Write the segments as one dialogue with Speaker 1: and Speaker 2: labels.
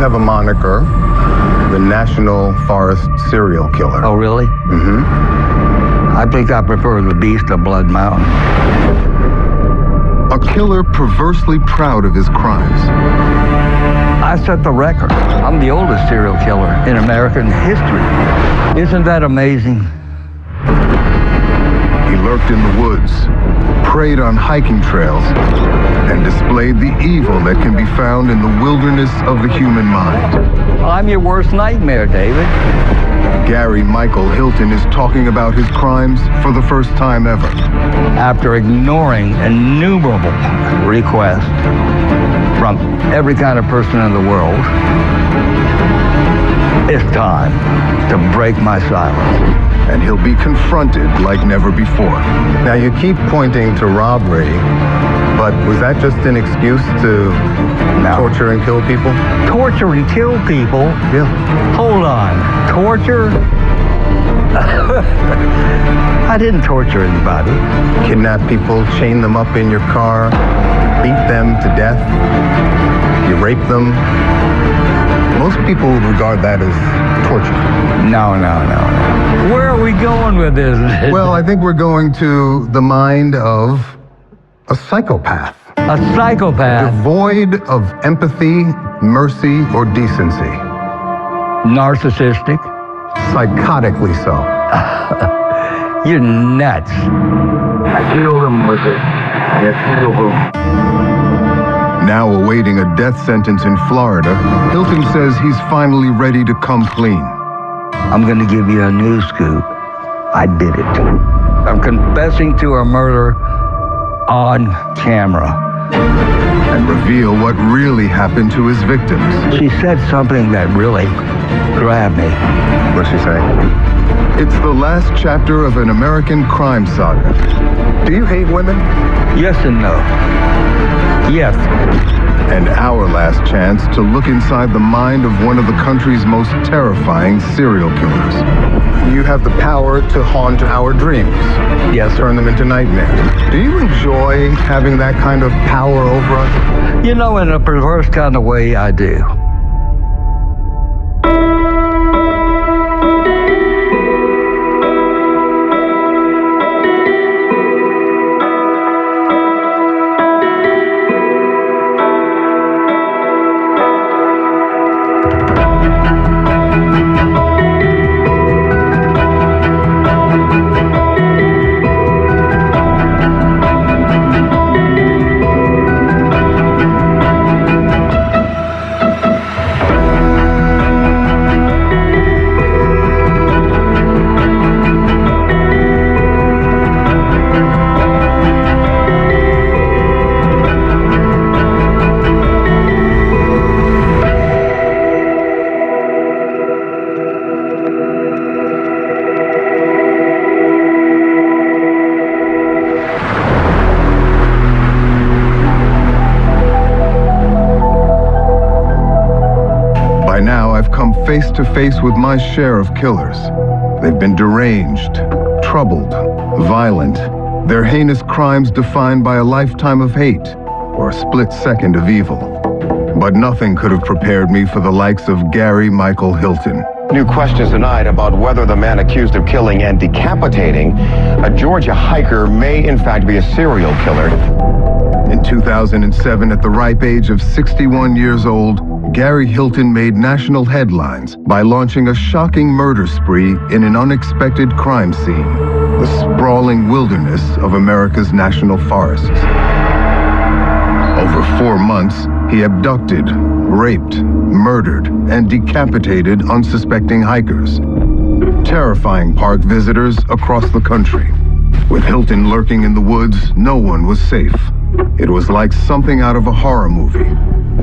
Speaker 1: have a moniker, the National Forest Serial Killer.
Speaker 2: Oh, really?
Speaker 1: Mm-hmm.
Speaker 2: I think I prefer the Beast of Blood Mountain.
Speaker 3: A killer perversely proud of his crimes.
Speaker 2: I set the record. I'm the oldest serial killer in American history. Isn't that amazing?
Speaker 3: He lurked in the woods, preyed on hiking trails, and displayed the evil that can be found in the wilderness of the human mind.
Speaker 2: I'm your worst nightmare, David.
Speaker 3: Gary Michael Hilton is talking about his crimes for the first time ever.
Speaker 2: After ignoring innumerable requests from every kind of person in the world, it's time to break my silence.
Speaker 3: And he'll be confronted like never before.
Speaker 1: Now, you keep pointing to robbery, but was that just an excuse to torture and kill people?
Speaker 2: Torture and kill people?
Speaker 1: Yeah.
Speaker 2: Hold on. Torture? I didn't torture anybody.
Speaker 1: Kidnap people, chain them up in your car, beat them to death, you rape them. Most people would regard that as torture.
Speaker 2: No. Where are we going with this?
Speaker 1: Well, I think we're going to the mind of a psychopath.
Speaker 2: A psychopath.
Speaker 1: Devoid of empathy, mercy, or decency.
Speaker 2: Narcissistic.
Speaker 1: Psychotically so.
Speaker 2: You're nuts.
Speaker 4: I killed him with it. I killed him.
Speaker 3: Now awaiting a death sentence in Florida, Hilton says he's finally ready to come clean.
Speaker 2: I'm going to give you a news scoop. I did it. I'm confessing to a murder on camera.
Speaker 3: And reveal what really happened to his victims.
Speaker 2: She said something that really grabbed me.
Speaker 1: What'd she say?
Speaker 3: It's the last chapter of an American crime saga.
Speaker 1: Do you hate women?
Speaker 2: Yes and no. Yes.
Speaker 3: And our last chance to look inside the mind of one of the country's most terrifying serial killers.
Speaker 1: You have the power to haunt our dreams.
Speaker 2: Yes,
Speaker 1: Turn them into nightmares. Do you enjoy having that kind of power over us?
Speaker 2: You know, in a perverse kind of way, I do.
Speaker 3: By now, I've come face to face with my share of killers. They've been deranged, troubled, violent. Their heinous crimes defined by a lifetime of hate or a split second of evil. But nothing could have prepared me for the likes of Gary Michael Hilton.
Speaker 5: New questions tonight about whether the man accused of killing and decapitating a Georgia hiker may in fact be a serial killer.
Speaker 3: In 2007, at the ripe age of 61 years old, Gary Hilton made national headlines by launching a shocking murder spree in an unexpected crime scene, the sprawling wilderness of America's national forests. Over 4 months, he abducted, raped, murdered, and decapitated unsuspecting hikers, terrifying park visitors across the country. With Hilton lurking in the woods, no one was safe. It was like something out of a horror movie.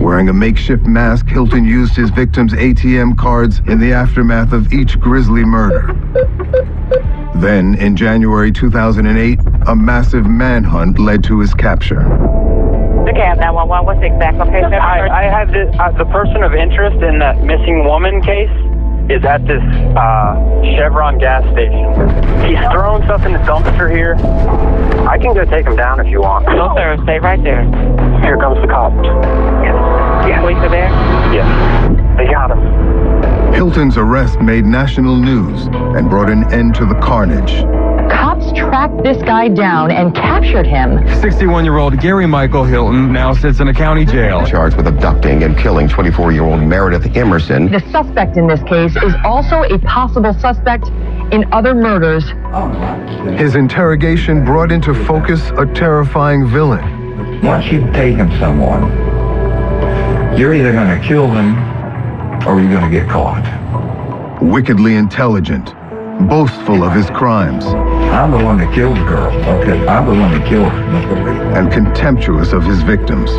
Speaker 3: Wearing a makeshift mask, Hilton used his victims' ATM cards in the aftermath of each grisly murder. Then, in January 2008, a massive manhunt led to his capture.
Speaker 6: Okay, 911, what's the exact location?
Speaker 7: I have the person of interest in that missing woman case is at this Chevron gas station. He's throwing stuff in the dumpster here. I can go take him down if you want.
Speaker 6: No, sir, stay right there.
Speaker 7: Here comes the cops.
Speaker 6: Yes. Police are there?
Speaker 7: Yes.
Speaker 3: Hilton's arrest made national news and brought an end to the carnage.
Speaker 8: Cops tracked this guy down and captured him.
Speaker 9: 61-year-old Gary Michael Hilton now sits in a county jail.
Speaker 5: Charged with abducting and killing 24-year-old Meredith Emerson.
Speaker 8: The suspect in this case is also a possible suspect in other murders.
Speaker 3: His interrogation brought into focus a terrifying villain.
Speaker 4: Once you've taken someone, you're either going to kill them or you're going to get caught.
Speaker 3: Wickedly intelligent, boastful of his crimes,
Speaker 4: I'm the one that killed the girl. Okay, I'm the one that killed her.
Speaker 3: and contemptuous of his victims.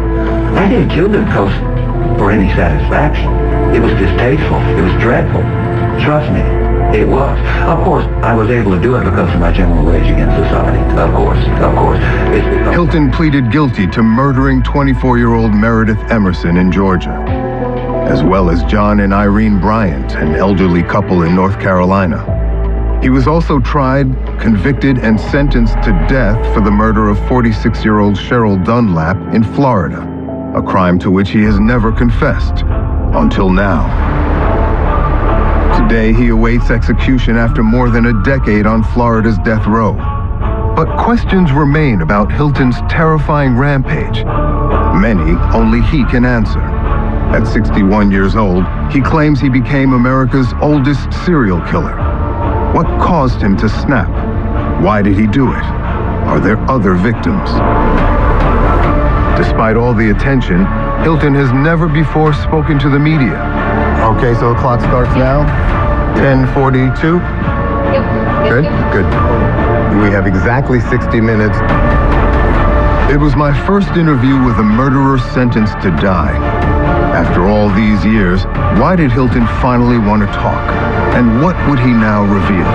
Speaker 4: I didn't kill them because for any satisfaction. It was distasteful. It was dreadful. Trust me, it was. Of course, I was able to do it because of my general rage against society. Of course. It's because
Speaker 3: Hilton pleaded guilty to murdering 24-year-old Meredith Emerson in Georgia, as well as John and Irene Bryant, an elderly couple in North Carolina. He was also tried, convicted, and sentenced to death for the murder of 46-year-old Cheryl Dunlap in Florida, a crime to which he has never confessed, until now. Today, he awaits execution after more than a decade on Florida's death row. But questions remain about Hilton's terrifying rampage. Many only he can answer. At 61 years old, he claims he became America's oldest serial killer. What caused him to snap? Why did he do it? Are there other victims? Despite all the attention, Hilton has never before spoken to the media. Okay, so the clock starts now. 10:42. Good. We have exactly 60 minutes. It was my first interview with a murderer sentenced to die. After all these years, why did Hilton finally want to talk? And what would he now reveal?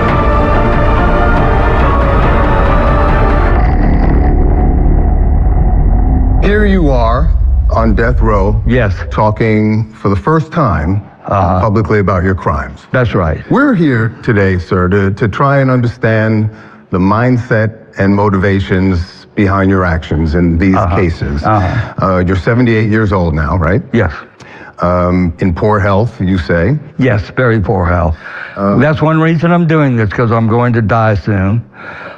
Speaker 3: Here you are on death row.
Speaker 2: Yes,
Speaker 3: Talking for the first time publicly about your crimes.
Speaker 2: that's right.
Speaker 3: We're here today, sir, to try and understand the mindset and motivations behind your actions in these cases. You're 78 years old now, right?
Speaker 2: Yes.
Speaker 3: In poor health, you say.
Speaker 2: Yes, very poor health. That's one reason I'm doing this, because I'm going to die soon.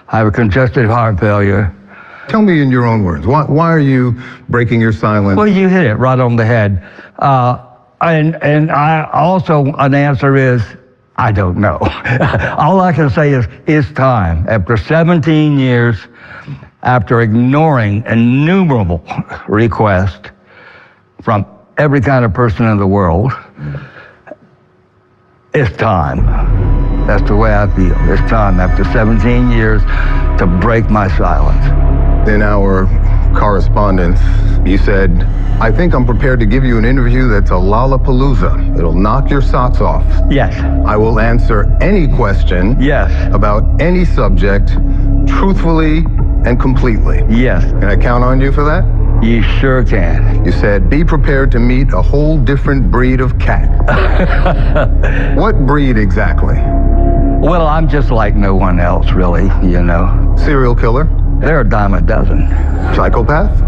Speaker 2: I have a congestive heart failure.
Speaker 3: Tell me in your own words, why are you breaking your silence?
Speaker 2: Well, you hit it right on the head. And I also, an answer is, I don't know. All I can say is, it's time. After 17 years, after ignoring innumerable requests from every kind of person in the world, it's time. That's the way I feel. It's time, after 17 years, to break my silence.
Speaker 3: In our correspondence, you said, I think I'm prepared to give you an interview that's a lollapalooza. It'll knock your socks off.
Speaker 2: Yes.
Speaker 3: I will answer any question
Speaker 2: Yes.
Speaker 3: about any subject truthfully and completely.
Speaker 2: Yes.
Speaker 3: Can I count on you for that?
Speaker 2: You sure can.
Speaker 3: You said, be prepared to meet a whole different breed of cat. What breed exactly?
Speaker 2: Well, I'm just like no one else, really, you know.
Speaker 3: Serial killer?
Speaker 2: They're a dime a dozen.
Speaker 3: Psychopath?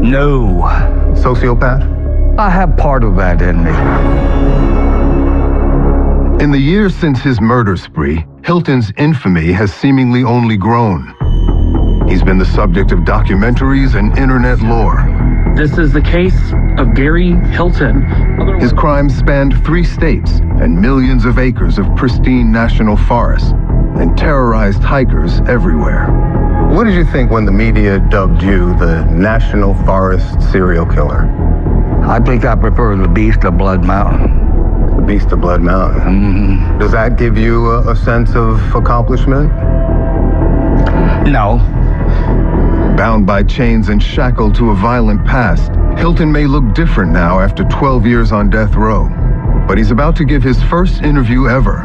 Speaker 2: No.
Speaker 3: Sociopath?
Speaker 2: I have part of that in me.
Speaker 3: In the years since his murder spree, Hilton's infamy has seemingly only grown. He's been the subject of documentaries and internet lore.
Speaker 10: This is the case of Gary Hilton.
Speaker 3: His crimes spanned 3 states and millions of acres of pristine national forests and terrorized hikers everywhere. What did you think when the media dubbed you the National Forest serial killer?
Speaker 2: I think I prefer the Beast of Blood Mountain.
Speaker 3: The Beast of Blood Mountain. Does that give you a sense of accomplishment?
Speaker 2: No.
Speaker 3: Bound by chains and shackled to a violent past, Hilton may look different now after 12 years on death row. But he's about to give his first interview ever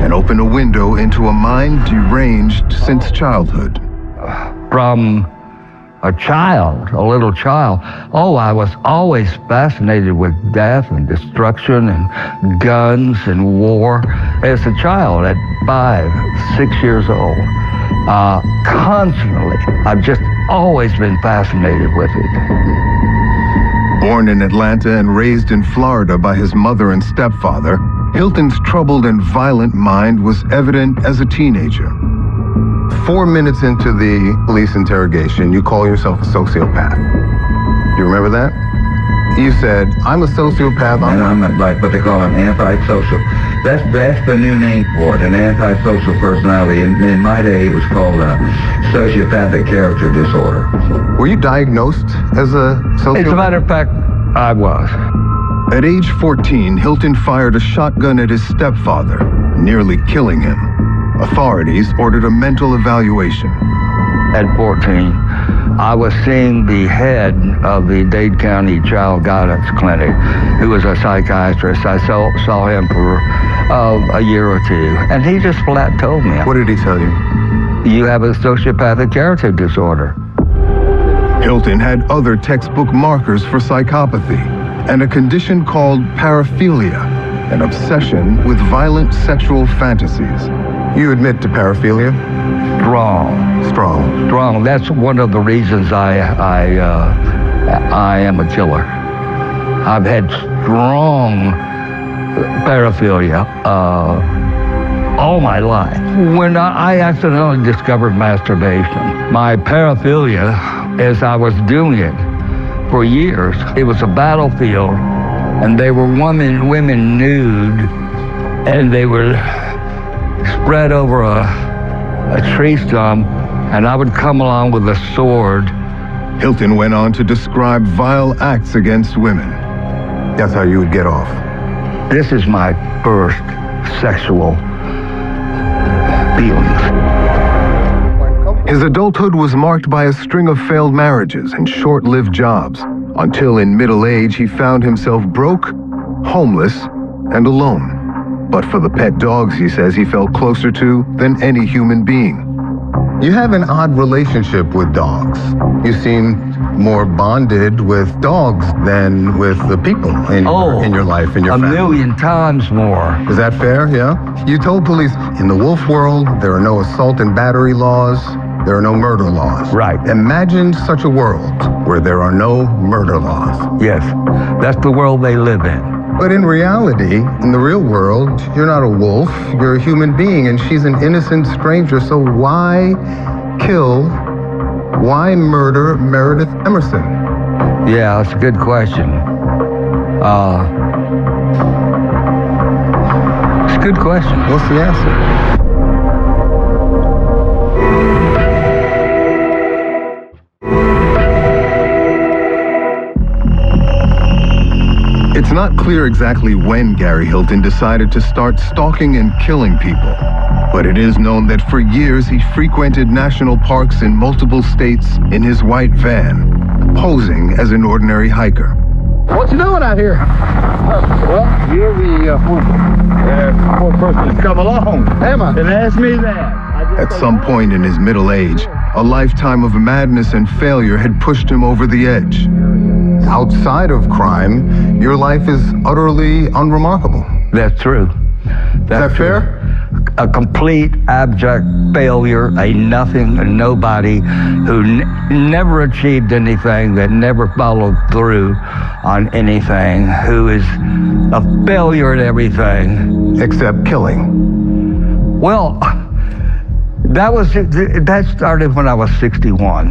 Speaker 3: and open a window into a mind deranged since childhood.
Speaker 2: From a child, a little child, I was always fascinated with death and destruction and guns and war. As a child, at 5, 6 years old, constantly, I've just always been fascinated with it.
Speaker 3: Born in Atlanta and raised in Florida by his mother and stepfather, Hilton's troubled and violent mind was evident as a teenager. 4 minutes into the police interrogation, you call yourself a sociopath. You remember that? You said, I'm a sociopath.
Speaker 4: And I'm like what they call an antisocial. That's the new name for it, an antisocial personality. In my day, it was called a sociopathic character disorder.
Speaker 3: Were you diagnosed as a sociopath?
Speaker 2: As a matter of fact, I was.
Speaker 3: At age 14, Hilton fired a shotgun at his stepfather, nearly killing him. Authorities ordered a mental evaluation.
Speaker 2: At 14, I was seeing the head of the Dade County Child Guidance Clinic, who was a psychiatrist. I saw him for a year or two, and he just flat told me.
Speaker 3: What did he tell you?
Speaker 2: You have a sociopathic character disorder.
Speaker 3: Hilton had other textbook markers for psychopathy and a condition called paraphilia, an obsession with violent sexual fantasies. You admit to paraphilia?
Speaker 2: Strong. That's one of the reasons I am a killer. I've had strong paraphilia all my life. When I accidentally discovered masturbation, my paraphilia, as I was doing it for years, it was a battlefield, and they were women nude, and they were spread over a tree stump, and I would come along with a sword.
Speaker 3: Hilton went on to describe vile acts against women. That's how you would get off.
Speaker 2: This is my first sexual feelings.
Speaker 3: His adulthood was marked by a string of failed marriages and short-lived jobs, until in middle age he found himself broke, homeless, and alone. But for the pet dogs, he says, he felt closer to than any human being. You have an odd relationship with dogs. You seem more bonded with dogs than with the people in your life, in your family.
Speaker 2: 1,000,000 times more.
Speaker 3: Is that fair? Yeah? You told police, in the wolf world, there are no assault and battery laws, there are no murder laws.
Speaker 2: Right.
Speaker 3: Imagine such a world where there are no murder laws.
Speaker 2: Yes, that's the world they live in.
Speaker 3: But in reality, in the real world, you're not a wolf, you're a human being, and she's an innocent stranger, so why murder Meredith Emerson?
Speaker 2: Yeah, that's a good question. It's a good question.
Speaker 3: What's the answer? It's not clear exactly when Gary Hilton decided to start stalking and killing people, but it is known that for years he frequented national parks in multiple states in his white van, posing as an ordinary hiker.
Speaker 11: What you doing out here? Well, you're the fourth person to come along. Am I? And ask me that.
Speaker 3: At some point in his middle age, a lifetime of madness and failure had pushed him over the edge. Outside of crime, your life is utterly unremarkable.
Speaker 2: That's true.
Speaker 3: Is that fair?
Speaker 2: A complete abject failure, a nothing, a nobody who never achieved anything, that never followed through on anything, who is a failure at everything.
Speaker 3: Except killing.
Speaker 2: Well, that started when I was 61.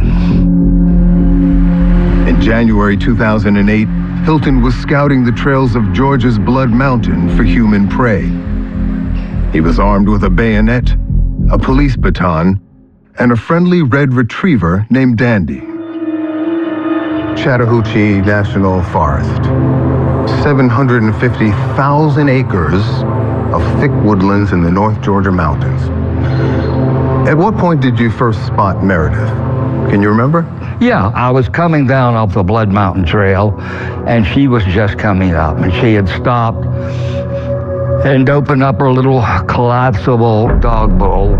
Speaker 3: In January 2008, Hilton was scouting the trails of Georgia's Blood Mountain for human prey. He was armed with a bayonet, a police baton, and a friendly red retriever named Dandy. Chattahoochee National Forest. 750,000 acres of thick woodlands in the North Georgia mountains. At what point did you first spot Meredith? Can you remember?
Speaker 2: Yeah, I was coming down off the Blood Mountain Trail, and she was just coming up, and she had stopped and opened up her little collapsible dog bowl.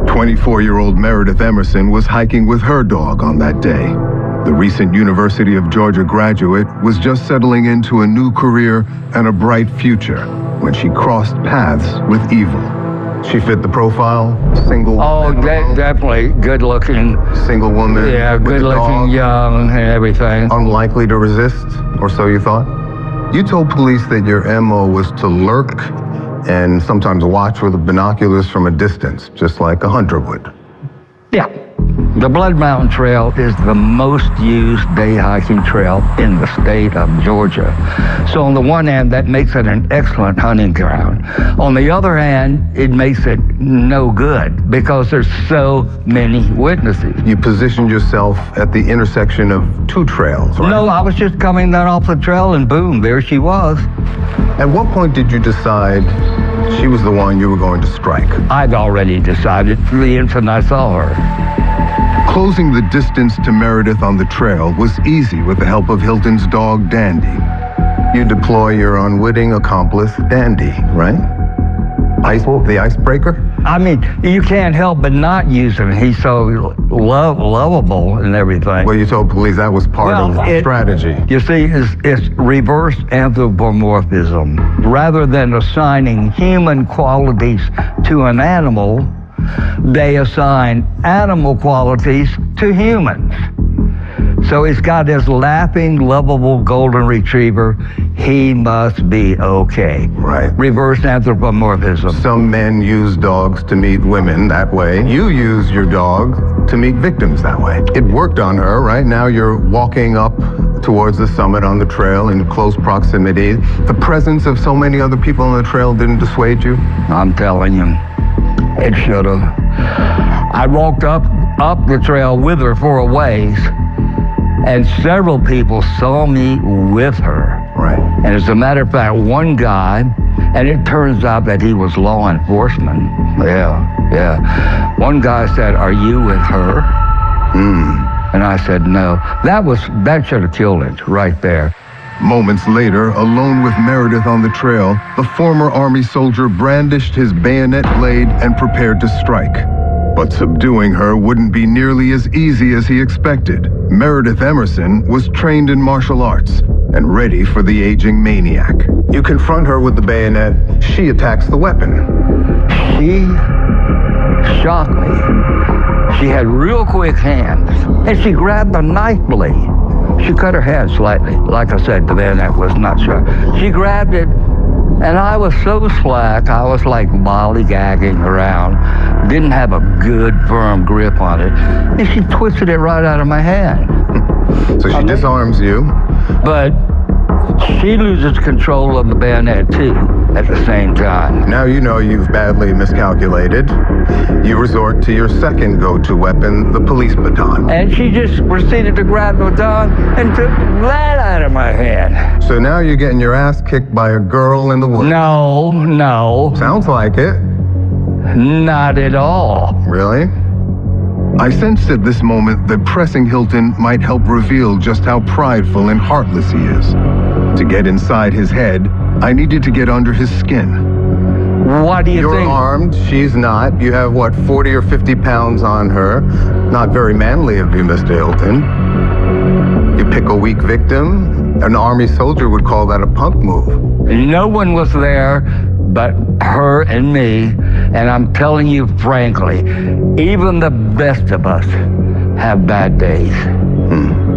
Speaker 3: 24-year-old Meredith Emerson was hiking with her dog on that day. The recent University of Georgia graduate was just settling into a new career and a bright future when she crossed paths with evil.
Speaker 1: She fit the profile? Single woman?
Speaker 2: Definitely good looking.
Speaker 1: Single woman?
Speaker 2: Yeah,
Speaker 1: with
Speaker 2: good
Speaker 1: a
Speaker 2: looking,
Speaker 1: dog?
Speaker 2: young, and everything.
Speaker 1: Unlikely to resist, or so you thought? You told police that your MO was to lurk and sometimes watch with binoculars from a distance, just like a hunter would.
Speaker 2: Yeah. The Blood Mountain Trail is the most used day hiking trail in the state of Georgia. So on the one hand, that makes it an excellent hunting ground. On the other hand, it makes it no good because there's so many witnesses.
Speaker 1: You positioned yourself at the intersection of two trails, right?
Speaker 2: No, I was just coming down off the trail and boom, there she was.
Speaker 1: At what point did you decide she was the one you were going to strike?
Speaker 2: I'd already decided the instant I saw her.
Speaker 3: Closing the distance to Meredith on the trail was easy with the help of Hilton's dog, Dandy.
Speaker 1: You deploy your unwitting accomplice, Dandy, right? The icebreaker?
Speaker 2: I mean, you can't help but not use him. He's so lovable and everything.
Speaker 1: Well, you told police that was part of the strategy.
Speaker 2: You see, it's reverse anthropomorphism. Rather than assigning human qualities to an animal, they assign animal qualities to humans. So he's got his laughing, lovable golden retriever. He must be okay.
Speaker 1: Right.
Speaker 2: Reverse anthropomorphism.
Speaker 1: Some men use dogs to meet women that way. You use your dog to meet victims that way. It worked on her, right? Now you're walking up towards the summit on the trail in close proximity. The presence of so many other people on the trail didn't dissuade you?
Speaker 2: I'm telling you, it should have. I walked up the trail with her for a ways, and several people saw me with her.
Speaker 1: Right.
Speaker 2: And as a matter of fact, one guy, and it turns out that he was law enforcement. Yeah. One guy said, "Are you with her?" And I said, "No." That should have killed it right there.
Speaker 3: Moments later, alone with Meredith on the trail, the former Army soldier brandished his bayonet blade and prepared to strike. But subduing her wouldn't be nearly as easy as he expected. Meredith Emerson was trained in martial arts and ready for the aging maniac.
Speaker 1: You confront her with the bayonet. She attacks the weapon.
Speaker 2: She shocked me. She had real quick hands, and she grabbed the knife blade. She cut her hand slightly. Like I said, the bayonet was not sharp. She grabbed it, and I was so slack, I was like lollygagging around. Didn't have a good, firm grip on it. And she twisted it right out of my hand.
Speaker 1: So she disarms you.
Speaker 2: But she loses control of the bayonet, too, at the same time.
Speaker 1: Now you know you've badly miscalculated. You resort to your second go-to weapon, the police baton.
Speaker 2: And she just proceeded to grab the baton and took that out of my hand.
Speaker 1: So now you're getting your ass kicked by a girl in the woods.
Speaker 2: No.
Speaker 1: Sounds like it.
Speaker 2: Not at all.
Speaker 1: Really?
Speaker 3: I sensed at this moment that pressing Hilton might help reveal just how prideful and heartless he is. To get inside his head, I needed to get under his skin.
Speaker 2: What do you think?
Speaker 1: You're armed, she's not. You have, 40 or 50 pounds on her. Not very manly of you, Mr. Hilton. You pick a weak victim. An Army soldier would call that a punk move.
Speaker 2: No one was there but her and me, and I'm telling you frankly, even the best of us have bad days.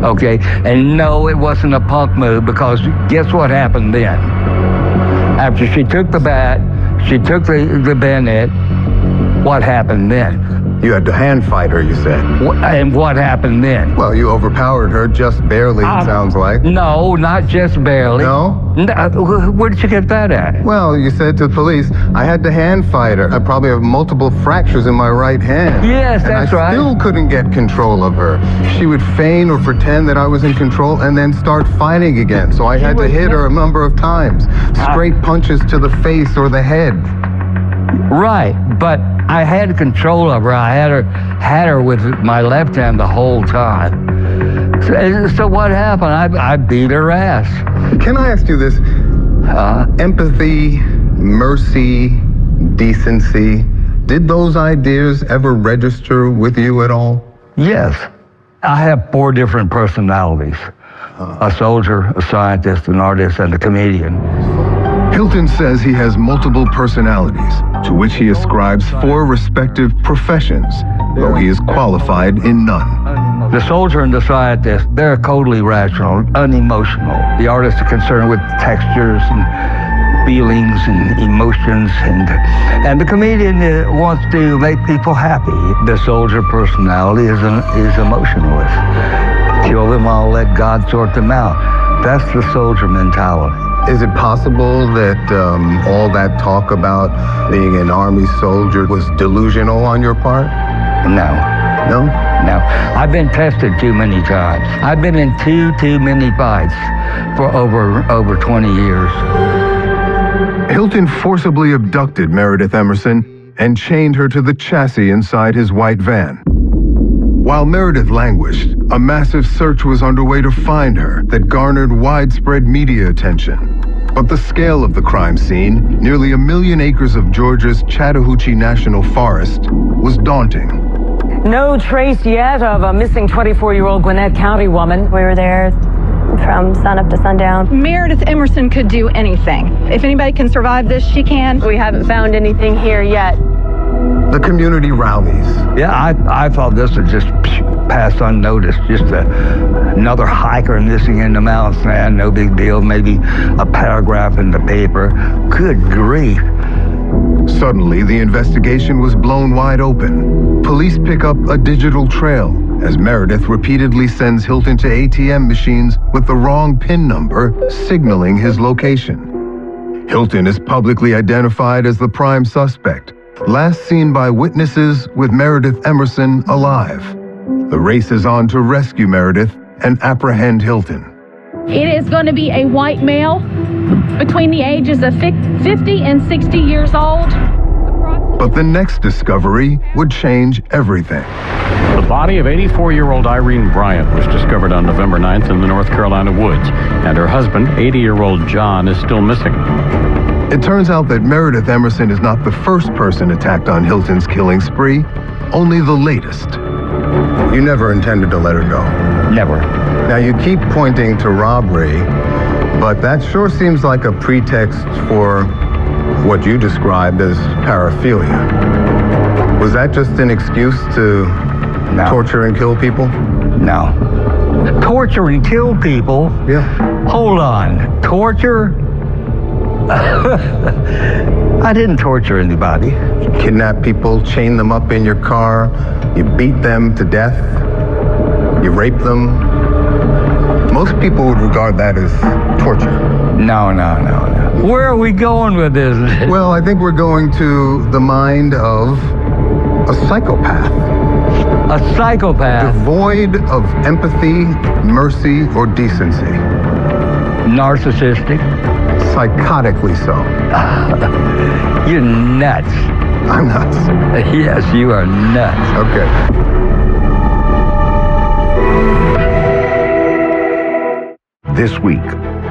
Speaker 2: Okay? And no, it wasn't a punk move, because guess what happened then? After she took the bat, she took the bayonet, what happened then?
Speaker 1: You had to hand fight her, you said.
Speaker 2: And what happened then?
Speaker 1: Well, you overpowered her just barely, it sounds like.
Speaker 2: No, not just barely.
Speaker 1: No?
Speaker 2: Where did you get that at?
Speaker 1: Well, you said to the police, I had to hand fight her. I probably have multiple fractures in my right hand.
Speaker 2: Yes, that's right.
Speaker 1: I still couldn't get control of her. She would feign or pretend that I was in control and then start fighting again. So I had to hit her a number of times. Straight punches to the face or the head.
Speaker 2: Right, but I had control of her. I had her with my left hand the whole time. So what happened? I beat her ass.
Speaker 1: Can I ask you this? Empathy, mercy, decency, did those ideas ever register with you at all?
Speaker 2: Yes. I have 4 different personalities. A soldier, a scientist, an artist, and a comedian.
Speaker 3: Hilton says he has multiple personalities, to which he ascribes 4 respective professions, though he is qualified in none.
Speaker 2: The soldier and the scientist, they're totally rational, unemotional. The artist is concerned with textures and feelings and emotions, and the comedian wants to make people happy. The soldier personality is emotionalist. Kill them all, let God sort them out. That's the soldier mentality.
Speaker 1: Is it possible that all that talk about being an Army soldier was delusional on your part?
Speaker 2: No.
Speaker 1: No?
Speaker 2: No. I've been tested too many times. I've been in too many fights for over 20 years.
Speaker 3: Hilton forcibly abducted Meredith Emerson and chained her to the chassis inside his white van. While Meredith languished, a massive search was underway to find her that garnered widespread media attention. But the scale of the crime scene, nearly 1 million acres of Georgia's Chattahoochee National Forest, was daunting.
Speaker 12: No trace yet of a missing 24-year-old Gwinnett County woman.
Speaker 13: We were there from sunup to sundown.
Speaker 8: Meredith Emerson could do anything. If anybody can survive this, she can.
Speaker 13: We haven't found anything here yet.
Speaker 1: The community rallies.
Speaker 2: Yeah, I thought this would just pass unnoticed. Just another hiker missing in the mountains, man, no big deal. Maybe a paragraph in the paper. Good grief.
Speaker 3: Suddenly, the investigation was blown wide open. Police pick up a digital trail as Meredith repeatedly sends Hilton to ATM machines with the wrong PIN number, signaling his location. Hilton is publicly identified as the prime suspect, last seen by witnesses with Meredith Emerson alive. The race is on to rescue Meredith and apprehend Hilton.
Speaker 14: It is going to be a white male between the ages of 50 and 60 years old.
Speaker 3: But the next discovery would change everything.
Speaker 15: The body of 84-year-old Irene Bryant was discovered on November 9th in the North Carolina woods, and her husband, 80-year-old John, is still missing.
Speaker 3: It turns out that Meredith Emerson is not the first person attacked on Hilton's killing spree, only the latest.
Speaker 1: You never intended to let her go.
Speaker 2: Never.
Speaker 1: Now you keep pointing to robbery, but that sure seems like a pretext for what you described as paraphilia. Was that just an excuse to torture and kill people?
Speaker 2: No. Torture and kill people?
Speaker 1: Yeah.
Speaker 2: Hold on. Torture? I didn't torture anybody.
Speaker 1: You kidnap people, chain them up in your car, you beat them to death, you rape them. Most people would regard that as torture.
Speaker 2: No. Where are we going with this?
Speaker 1: Well, I think we're going to the mind of a psychopath.
Speaker 2: A psychopath?
Speaker 1: Devoid of empathy, mercy, or decency.
Speaker 2: Narcissistic?
Speaker 1: Psychotically so.
Speaker 2: You're nuts.
Speaker 1: I'm nuts.
Speaker 2: Yes, you are nuts.
Speaker 1: Okay.
Speaker 16: This week,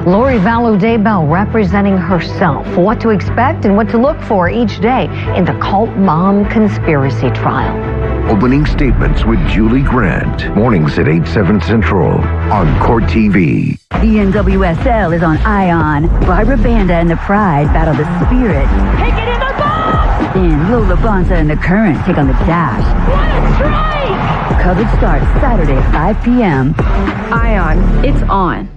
Speaker 17: Lori Vallow Daybell representing herself. What to expect and what to look for each day in the cult mom conspiracy trial.
Speaker 16: Opening statements with Julie Grant. Mornings at 8/7 Central on Court TV.
Speaker 18: The NWSL is on Ion. Barbara Banda and the Pride battle the Spirit.
Speaker 14: Take it in the box!
Speaker 18: Then Lola Bonza and the Current take on the Dash.
Speaker 14: What a strike!
Speaker 18: Coverage starts Saturday at 5 p.m.
Speaker 8: Ion, it's on.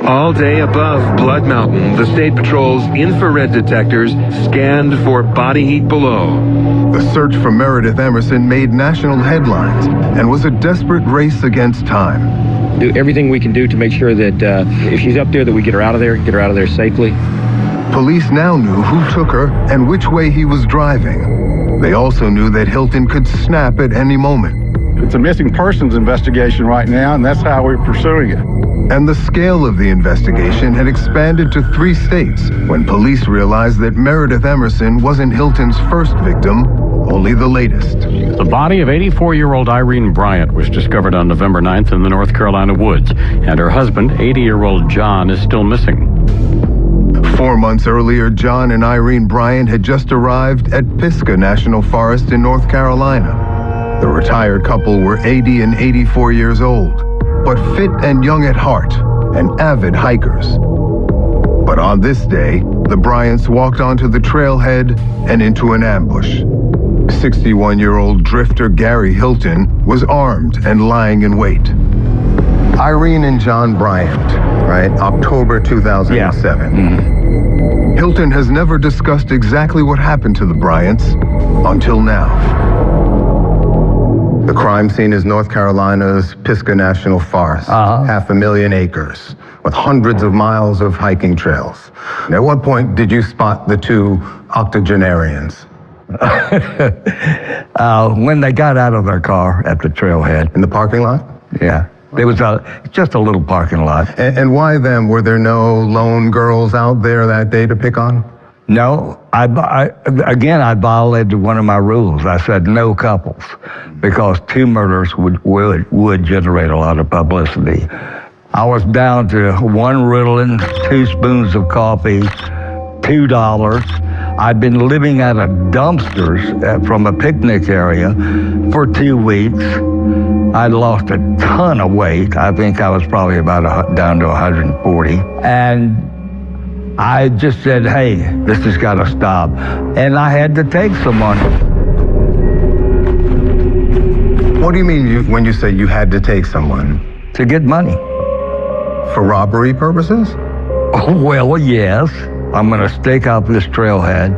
Speaker 19: All day above Blood Mountain, the State Patrol's infrared detectors scanned for body heat below.
Speaker 3: The search for Meredith Emerson made national headlines and was a desperate race against time.
Speaker 20: Do everything we can do to make sure that if she's up there, that we get her out of there safely.
Speaker 3: Police now knew who took her and which way he was driving. They also knew that Hilton could snap at any moment.
Speaker 11: It's a missing persons investigation right now, and that's how we're pursuing it.
Speaker 3: And the scale of the investigation had expanded to 3 states when police realized that Meredith Emerson wasn't Hilton's first victim, only the latest.
Speaker 15: The body of 84-year-old Irene Bryant was discovered on November 9th in the North Carolina woods, and her husband, 80-year-old John, is still missing.
Speaker 3: 4 months earlier, John and Irene Bryant had just arrived at Pisgah National Forest in North Carolina. The retired couple were 80 and 84 years old, but fit and young at heart, and avid hikers. But on this day, the Bryants walked onto the trailhead and into an ambush. 61-year-old drifter Gary Hilton was armed and lying in wait.
Speaker 1: Irene and John Bryant, right? October 2007.
Speaker 2: Yeah. Mm-hmm.
Speaker 3: Hilton has never discussed exactly what happened to the Bryants until now.
Speaker 1: The crime scene is North Carolina's Pisgah National Forest, 500,000 acres, with hundreds of miles of hiking trails. At what point did you spot the two octogenarians?
Speaker 2: When they got out of their car at the trailhead.
Speaker 1: In the parking lot?
Speaker 2: Yeah. There was just a little parking lot.
Speaker 1: And why them? Were there no lone girls out there that day to pick on?
Speaker 2: No, I violated one of my rules. I said no couples, because two murders would generate a lot of publicity. I was down to one Ritalin, 2 spoons of coffee, $2. I'd been living out of dumpsters from a picnic area for 2 weeks. I'd lost a ton of weight. I think I was probably about down to 140. And I just said, hey, this has got to stop. And I had to take someone.
Speaker 1: What do you mean when you say you had to take someone?
Speaker 2: To get money.
Speaker 1: For robbery purposes?
Speaker 2: Oh, well, yes. I'm going to stake out this trailhead,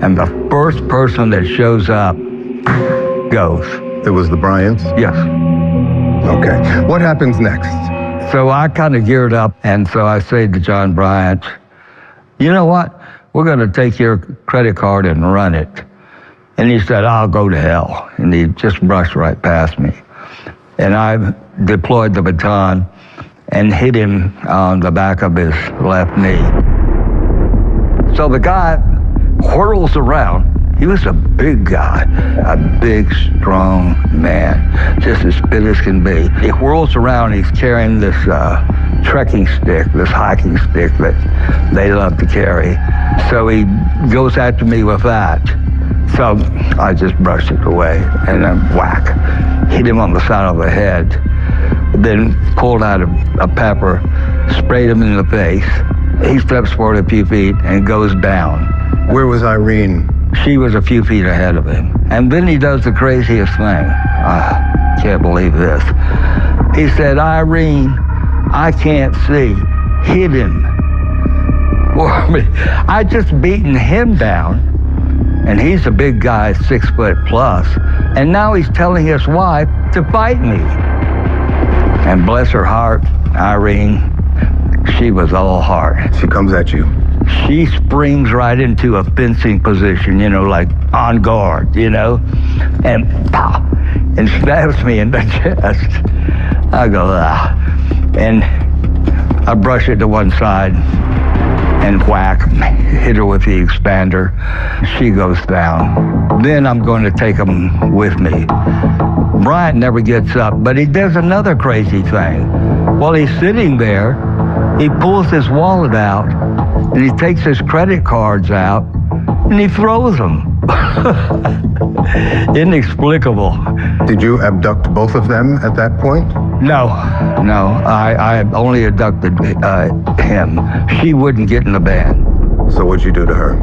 Speaker 2: and the first person that shows up goes.
Speaker 1: It was the Bryants?
Speaker 2: Yes.
Speaker 1: Okay. What happens next?
Speaker 2: So I kind of geared up, and so I say to John Bryant, you know what? We're going to take your credit card and run it. And he said, I'll go to hell. And he just brushed right past me. And I deployed the baton and hit him on the back of his left knee. So the guy whirls around. He was a big guy, a big, strong man, just as fit as can be. He whirls around, he's carrying this trekking stick, this hiking stick that they love to carry. So he goes after me with that. So I just brushed it away, and then whack, hit him on the side of the head, then pulled out a pepper, sprayed him in the face. He steps forward a few feet and goes down.
Speaker 1: Where was Irene?
Speaker 2: She was a few feet ahead of him. And then he does the craziest thing. I can't believe this. He said, Irene, I can't see. Hit him. I just beaten him down. And he's a big guy, 6 foot plus. And now he's telling his wife to fight me. And bless her heart, Irene, she was all heart.
Speaker 1: She comes at you.
Speaker 2: She springs right into a fencing position, like on guard, and pop, and stabs me in the chest. I go, ah. And I brush it to one side and whack, hit her with the expander. She goes down. Then I'm going to take him with me. Bryant never gets up, but he does another crazy thing. While he's sitting there, he pulls his wallet out, and he takes his credit cards out, and he throws them. Inexplicable.
Speaker 1: Did you abduct both of them at that point?
Speaker 2: No. I only abducted him. She wouldn't get in the van.
Speaker 1: So what'd you do to her?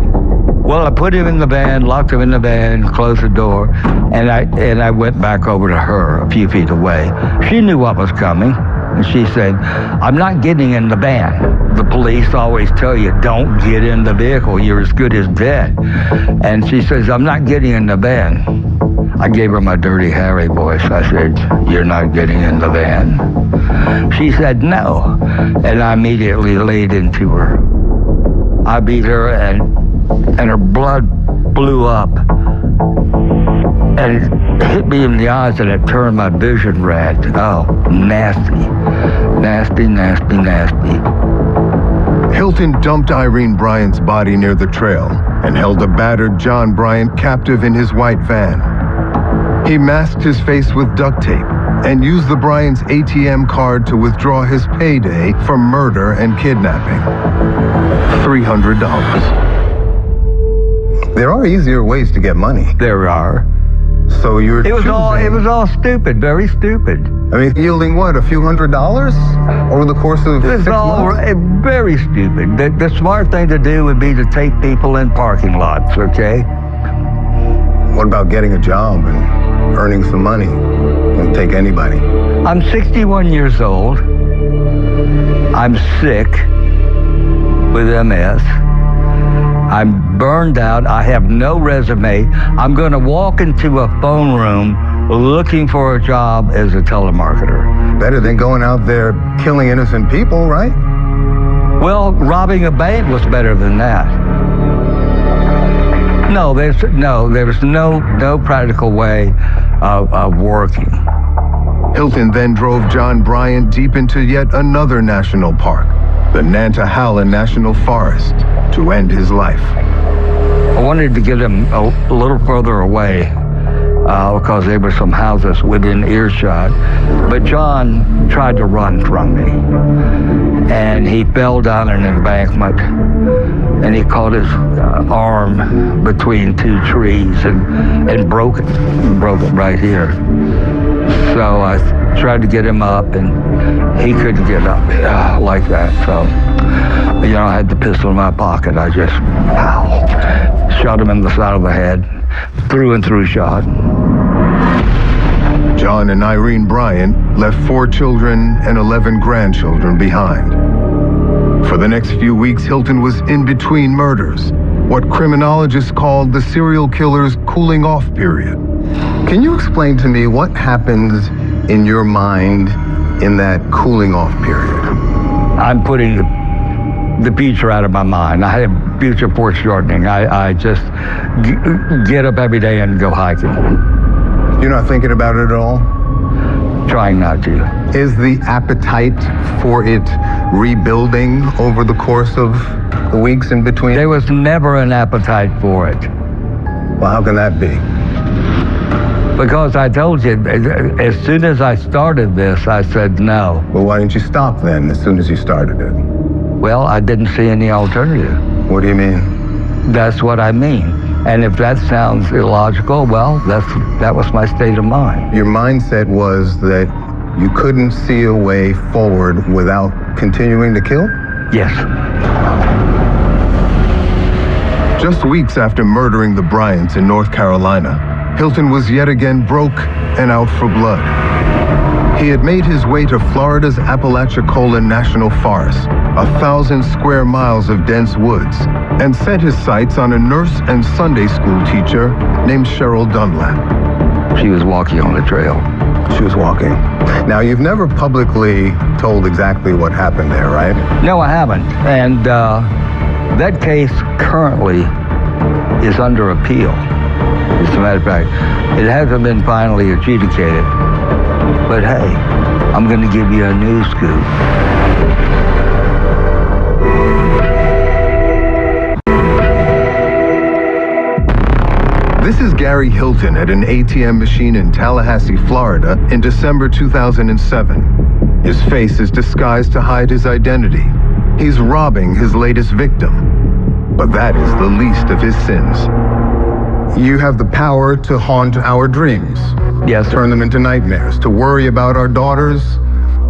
Speaker 2: Well, I put him in the van, locked him in the van, closed the door, and I went back over to her a few feet away. She knew what was coming. And she said, I'm not getting in the van. The police always tell you, don't get in the vehicle. You're as good as dead. And she says, I'm not getting in the van. I gave her my Dirty Harry voice. I said, you're not getting in the van. She said, no. And I immediately laid into her. I beat her, and her blood blew up. And it hit me in the eyes, and it turned my vision red. Oh, nasty. Nasty, nasty, nasty.
Speaker 3: Hilton dumped Irene Bryant's body near the trail and held a battered John Bryant captive in his white van. He masked his face with duct tape and used the Bryant's ATM card to withdraw his payday for murder and kidnapping. $300.
Speaker 1: There are easier ways to get money.
Speaker 2: There are.
Speaker 1: So you're
Speaker 2: It was all stupid, very stupid.
Speaker 1: I mean, yielding what, a few $100s over the course of 6 months?
Speaker 2: Very stupid. The smart thing to do would be to take people in parking lots, okay?
Speaker 1: What about getting a job and earning some money? Won't take anybody.
Speaker 2: I'm 61 years old. I'm sick with MS. I'm burned out. I have no resume. I'm going to walk into a phone room looking for a job as a telemarketer.
Speaker 1: Better than going out there killing innocent people, right?
Speaker 2: Well, robbing a bank was better than that. No, there's no practical way of working.
Speaker 3: Hilton then drove John Bryant deep into yet another national park, the Nantahala National Forest, to end his life.
Speaker 2: I wanted to get him a little further away because there were some houses within earshot. But John tried to run from me, and he fell down an embankment, and he caught his arm between two trees and broke it right here. So I tried to get him up, and he couldn't get up like that. So, I had the pistol in my pocket. I just shot him in the side of the head, through and through shot.
Speaker 3: John and Irene Bryant left 4 children and 11 grandchildren behind. For the next few weeks, Hilton was in between murders, what criminologists called the serial killer's cooling off period.
Speaker 1: Can you explain to me what happens in your mind in that cooling off period?
Speaker 2: I'm putting the future out of my mind. I have future foreshortening. I just get up every day and go hiking.
Speaker 1: You're not thinking about it at all?
Speaker 2: Trying not to.
Speaker 1: Is the appetite for it rebuilding over the course of the weeks in between?
Speaker 2: There was never an appetite for it.
Speaker 1: Well, how can that be?
Speaker 2: Because I told you, as soon as I started this, I said no.
Speaker 1: Well, why didn't you stop then, as soon as you started it?
Speaker 2: Well, I didn't see any alternative.
Speaker 1: What do you mean?
Speaker 2: That's what I mean. And if that sounds illogical, well, that was my state of mind.
Speaker 1: Your mindset was that you couldn't see a way forward without continuing to kill?
Speaker 2: Yes.
Speaker 3: Just weeks after murdering the Bryants in North Carolina, Hilton was yet again broke and out for blood. He had made his way to Florida's Apalachicola National Forest, 1,000 square miles of dense woods, and set his sights on a nurse and Sunday school teacher named Cheryl Dunlap.
Speaker 2: She was walking on the trail.
Speaker 1: She was walking. Now, you've never publicly told exactly what happened there, right?
Speaker 2: No, I haven't. And that case currently is under appeal. As a matter of fact, it hasn't been finally adjudicated. But hey, I'm going to give you a new scoop.
Speaker 3: This is Gary Hilton at an ATM machine in Tallahassee, Florida in December 2007. His face is disguised to hide his identity. He's robbing his latest victim. But that is the least of his sins. You have the power to haunt our dreams.
Speaker 2: Yes, sir.
Speaker 1: Turn them into nightmares, to worry about our daughters,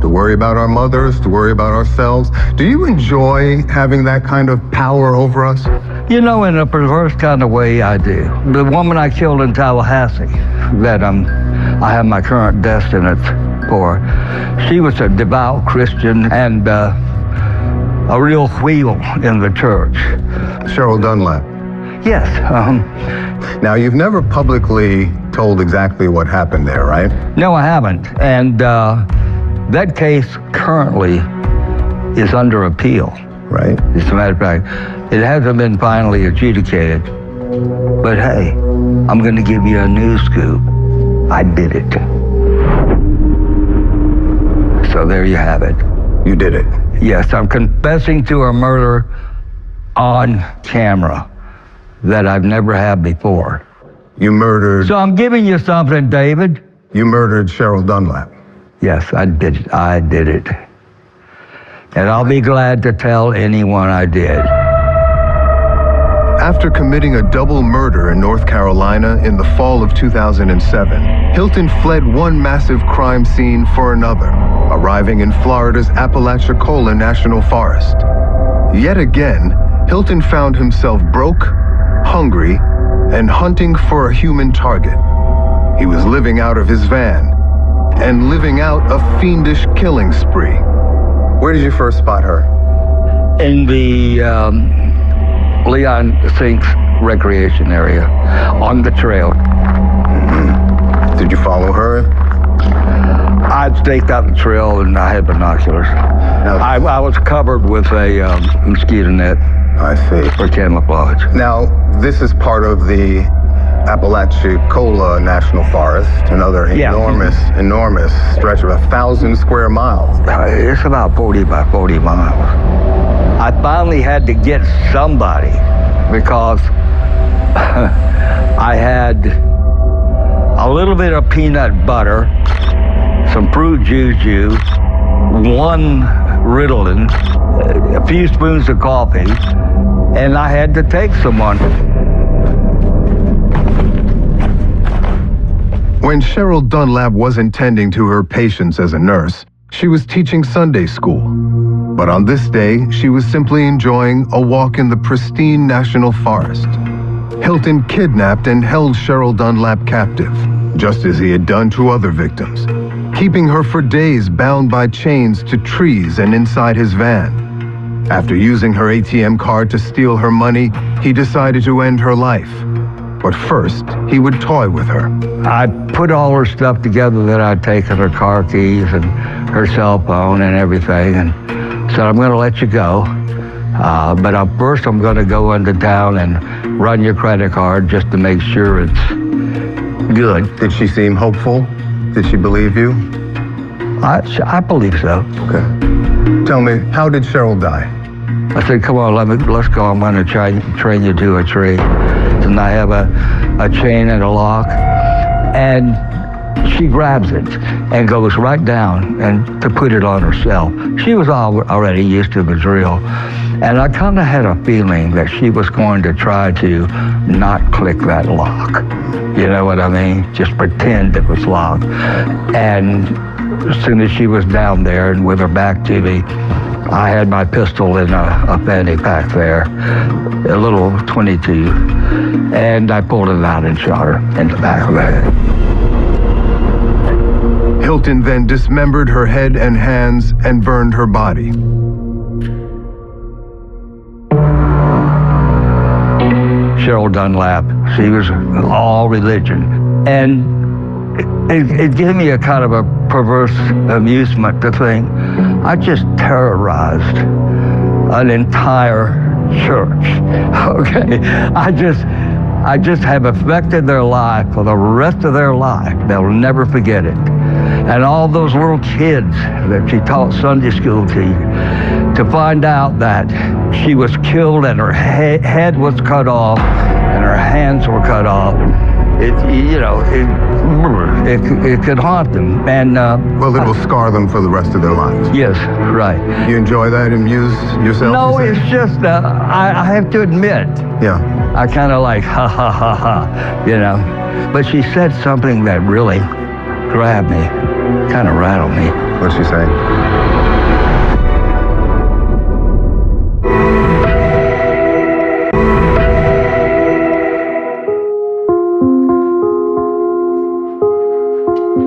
Speaker 1: to worry about our mothers, to worry about ourselves. Do you enjoy having that kind of power over us?
Speaker 2: In a perverse kind of way, I do. The woman I killed in Tallahassee, that I have my current destiny for, she was a devout Christian and a real wheel in the church.
Speaker 1: Cheryl Dunlap.
Speaker 2: Yes.
Speaker 1: Now, you've never publicly told exactly what happened there, right?
Speaker 2: No, I haven't. And that case currently is under appeal.
Speaker 1: Right.
Speaker 2: As a matter of fact, it hasn't been finally adjudicated. But hey, I'm going to give you a new scoop. I did it. So there you have it.
Speaker 1: You did it?
Speaker 2: Yes, I'm confessing to a murder on camera that I've never had before.
Speaker 1: You murdered...
Speaker 2: So I'm giving you something, David.
Speaker 1: You murdered Cheryl Dunlap.
Speaker 2: Yes, I did it. I did it. And I'll be glad to tell anyone I did.
Speaker 3: After committing a double murder in North Carolina in the fall of 2007, Hilton fled one massive crime scene for another, arriving in Florida's Apalachicola National Forest. Yet again, Hilton found himself broke, hungry, and hunting for a human target. He was living out of his van and living out a fiendish killing spree.
Speaker 1: Where did you first spot her?
Speaker 2: In the Leon Sinks recreation area, on the trail.
Speaker 1: Mm-hmm. Did you follow her?
Speaker 2: I staked out the trail and I had binoculars. I was covered with a mosquito net.
Speaker 1: I see.
Speaker 2: For camouflage.
Speaker 1: Now, this is part of the Apalachicola National Forest, another enormous stretch of 1,000 square miles.
Speaker 2: It's about 40 by 40 miles. I finally had to get somebody because I had a little bit of peanut butter, some fruit juju, one Ritalin, a few spoons of coffee, and I had to take someone.
Speaker 3: When Cheryl Dunlap wasn't tending to her patients as a nurse, she was teaching Sunday school. But on this day, she was simply enjoying a walk in the pristine national forest. Hilton kidnapped and held Cheryl Dunlap captive, just as he had done to other victims, keeping her for days bound by chains to trees and inside his van. After using her ATM card to steal her money, he decided to end her life. But first, he would toy with her.
Speaker 2: I put all her stuff together that I'd taken, her car keys and her cell phone and everything, and said, I'm going to let you go. But first I'm going to go into town and run your credit card just to make sure it's good.
Speaker 1: Did she seem hopeful? Did she believe you?
Speaker 2: I believe so.
Speaker 1: Okay. Tell me, how did Cheryl die?
Speaker 2: I said, come on, let's go. I'm going to train you to a tree. And I have a chain and a lock. And she grabs it and goes right down and to put it on herself. She was already used to the drill. And I kind of had a feeling that she was going to try to not click that lock. You know what I mean? Just pretend it was locked. And as soon as she was down there and with her back to me, I had my pistol in a fanny pack there, a little .22, and I pulled it out and shot her in the back of the head.
Speaker 3: Hilton then dismembered her head and hands and burned her body.
Speaker 2: Cheryl Dunlap, she was all religion. And it gave me a kind of a perverse amusement to think I just terrorized an entire church. Okay, I just have affected their life for the rest of their life. They'll never forget it. And all those little kids that she taught Sunday school to find out that she was killed and her head was cut off and her hands were cut off. It could haunt them, and
Speaker 1: well, it will scar them for the rest of their lives.
Speaker 2: Yes, right.
Speaker 1: You enjoy that, amuse yourself?
Speaker 2: No, it's just I have to admit.
Speaker 1: Yeah.
Speaker 2: I kind of like ha ha ha ha, you know. But she said something that really grabbed me, kind of rattled me.
Speaker 1: What'd she say?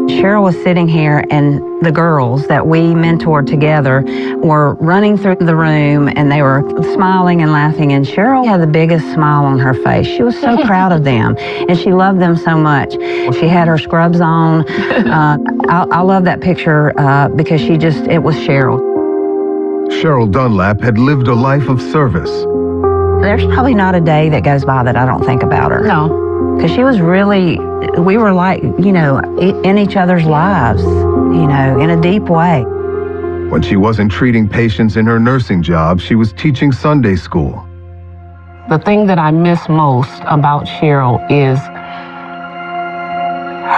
Speaker 17: Cheryl was sitting here and the girls that we mentored together were running through the room and they were smiling and laughing, and Cheryl had the biggest smile on her face. She was so proud of them and she loved them so much. She had her scrubs on. I love that picture because it was Cheryl.
Speaker 3: Cheryl Dunlap had lived a life of service.
Speaker 17: There's probably not a day that goes by that I don't think about her.
Speaker 13: No.
Speaker 17: Because she was really, we were like, in each other's lives, in a deep way.
Speaker 3: When she wasn't treating patients in her nursing job, she was teaching Sunday school.
Speaker 21: The thing that I miss most about Cheryl is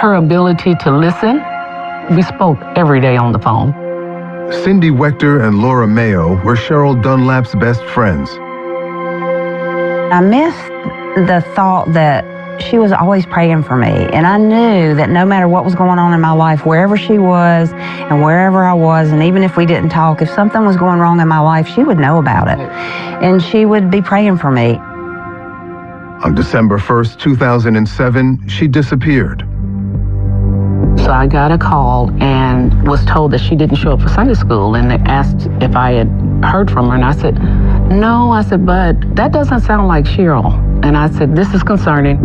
Speaker 21: her ability to listen. We spoke every day on the phone.
Speaker 3: Cindy Wechter and Laura Mayo were Cheryl Dunlap's best friends.
Speaker 17: I miss the thought that she was always praying for me. And I knew that no matter what was going on in my life, wherever she was and wherever I was, and even if we didn't talk, if something was going wrong in my life, she would know about it. And she would be praying for me.
Speaker 3: On December 1st, 2007, she disappeared.
Speaker 21: So I got a call and was told that she didn't show up for Sunday school, and they asked if I had heard from her, and I said, no. I said, but that doesn't sound like Cheryl. And I said, this is concerning.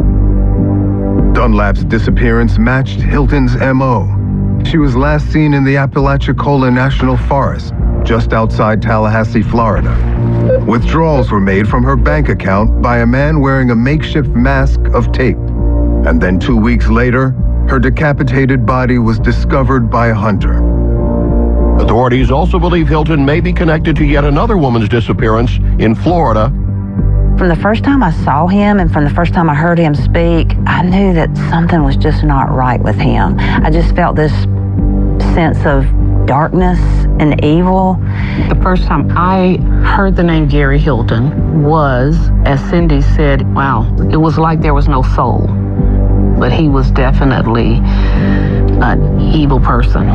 Speaker 3: Dunlap's disappearance matched Hilton's M.O. She was last seen in the Apalachicola National Forest, just outside Tallahassee, Florida. Withdrawals were made from her bank account by a man wearing a makeshift mask of tape. And then 2 weeks later, her decapitated body was discovered by a hunter.
Speaker 6: Authorities also believe Hilton may be connected to yet another woman's disappearance in Florida.
Speaker 17: From the first time I saw him and from the first time I heard him speak, I knew that something was just not right with him. I just felt this sense of darkness and evil.
Speaker 21: The first time I heard the name Gary Hilton was, as Cindy said, wow, it was like there was no soul. But he was definitely an evil person.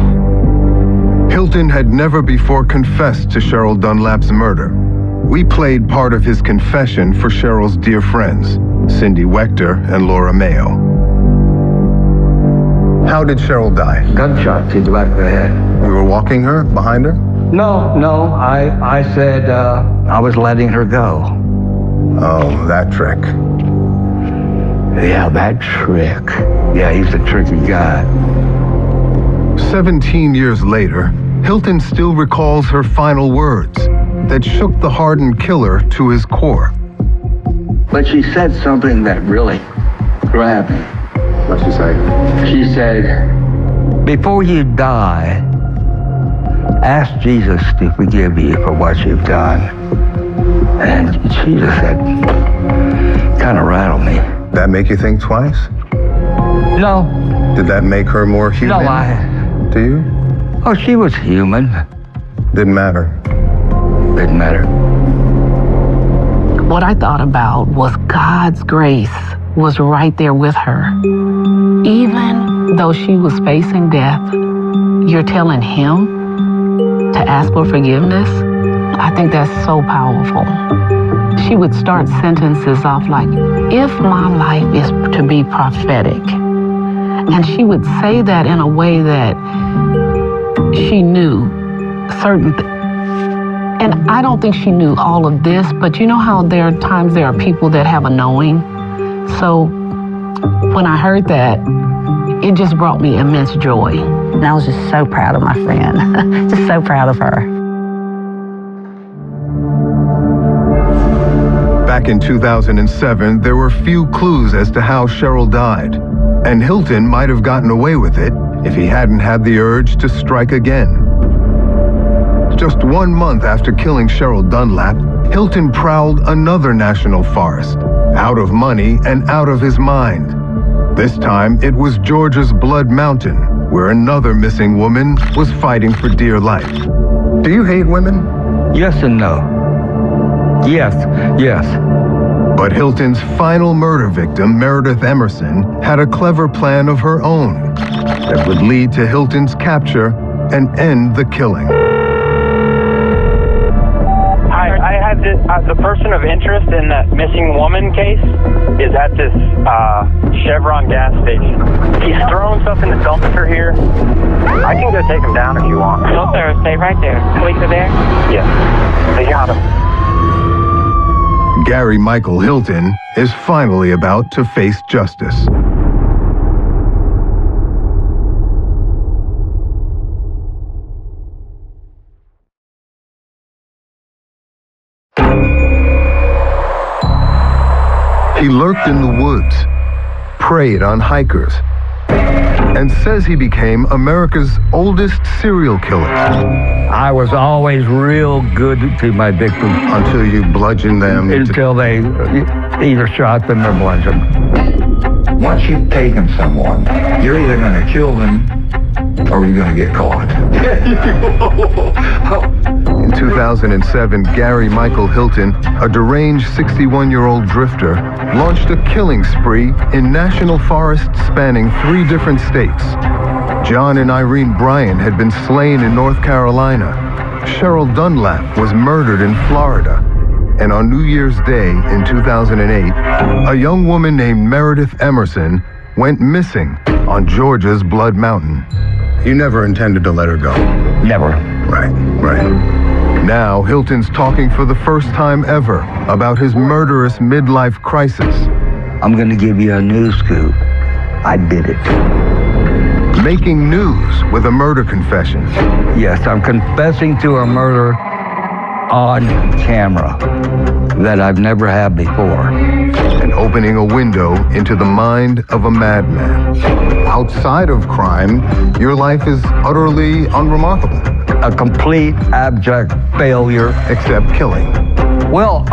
Speaker 3: Hilton had never before confessed to Cheryl Dunlap's murder. We played part of his confession for Cheryl's dear friends, Cindy Wechter and Laura Mayo. How did Cheryl die?
Speaker 2: Gunshot to the back of the head.
Speaker 3: You were walking her, behind her?
Speaker 2: No, I said I was letting her go.
Speaker 3: Oh, that trick.
Speaker 2: Yeah, that trick. Yeah, he's a tricky guy.
Speaker 3: 17 years later, Hilton still recalls her final words that shook the hardened killer to his core.
Speaker 22: But she said something that really grabbed me.
Speaker 3: What'd she say?
Speaker 22: She said,
Speaker 2: before you die, ask Jesus to forgive you for what you've done. And Jesus said, kind of rattled me.
Speaker 3: That make you think twice?
Speaker 2: No.
Speaker 3: Did that make her more human?
Speaker 2: No,
Speaker 3: Do you?
Speaker 2: Oh, she was human.
Speaker 3: Didn't matter.
Speaker 2: Didn't matter.
Speaker 21: What I thought about was God's grace was right there with her. Even though she was facing death, you're telling him to ask for forgiveness? I think that's so powerful. She would start sentences off like, if my life is to be prophetic. And she would say that in a way that she knew certain things. And I don't think she knew all of this, but you know how there are times there are people that have a knowing? So when I heard that, it just brought me immense joy.
Speaker 17: And I was just so proud of my friend, just so proud of her.
Speaker 3: Back in 2007, there were few clues as to how Cheryl died, and Hilton might have gotten away with it if he hadn't had the urge to strike again. Just 1 month after killing Cheryl Dunlap, Hilton prowled another national forest, out of money and out of his mind. This time, it was Georgia's Blood Mountain, where another missing woman was fighting for dear life. Do you hate women?
Speaker 2: Yes and no. Yes.
Speaker 3: But Hilton's final murder victim, Meredith Emerson, had a clever plan of her own that would lead to Hilton's capture and end the killing.
Speaker 7: I had the person of interest in that missing woman case is at this Chevron gas station. He's throwing stuff in the dumpster here. I can go take him down if you want.
Speaker 21: No, sir. Stay right there. Wait for there?
Speaker 7: Yes. They got him.
Speaker 3: Gary Michael Hilton is finally about to face justice. He lurked in the woods, preyed on hikers, and says he became America's oldest serial killer.
Speaker 2: I was always real good to my victims.
Speaker 3: Until you bludgeoned them?
Speaker 2: Until they either shot them or bludgeoned them.
Speaker 4: Once you've taken someone, you're either going to kill them or you're going to get caught.
Speaker 3: In 2007, Gary Michael Hilton, a deranged 61-year-old drifter, launched a killing spree in national forests spanning 3 different states. John and Irene Bryant had been slain in North Carolina. Cheryl Dunlap was murdered in Florida. And on New Year's Day in 2008, a young woman named Meredith Emerson went missing on Georgia's Blood Mountain. You never intended to let her go?
Speaker 2: Never.
Speaker 3: Right. Now, Hilton's talking for the first time ever about his murderous midlife crisis.
Speaker 2: I'm going to give you a news scoop. I did it.
Speaker 3: Making news with a murder confession.
Speaker 2: Yes, I'm confessing to a murder on camera that I've never had before.
Speaker 3: And opening a window into the mind of a madman. Outside of crime, your life is utterly unremarkable.
Speaker 2: A complete abject failure.
Speaker 3: Except killing.
Speaker 2: Well,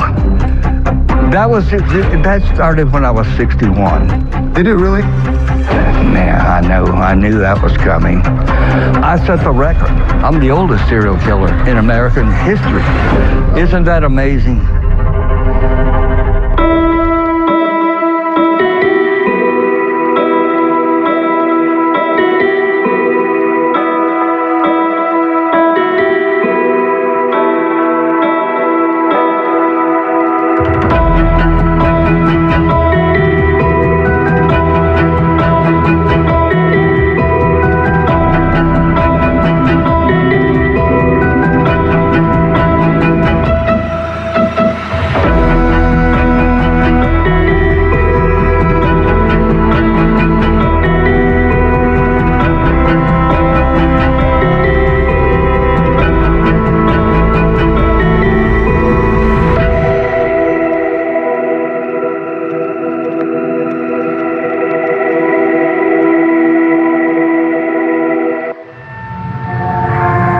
Speaker 2: that started when I was 61.
Speaker 3: Did it really?
Speaker 2: Man, I knew that was coming. I set the record. I'm the oldest serial killer in American history. Isn't that amazing?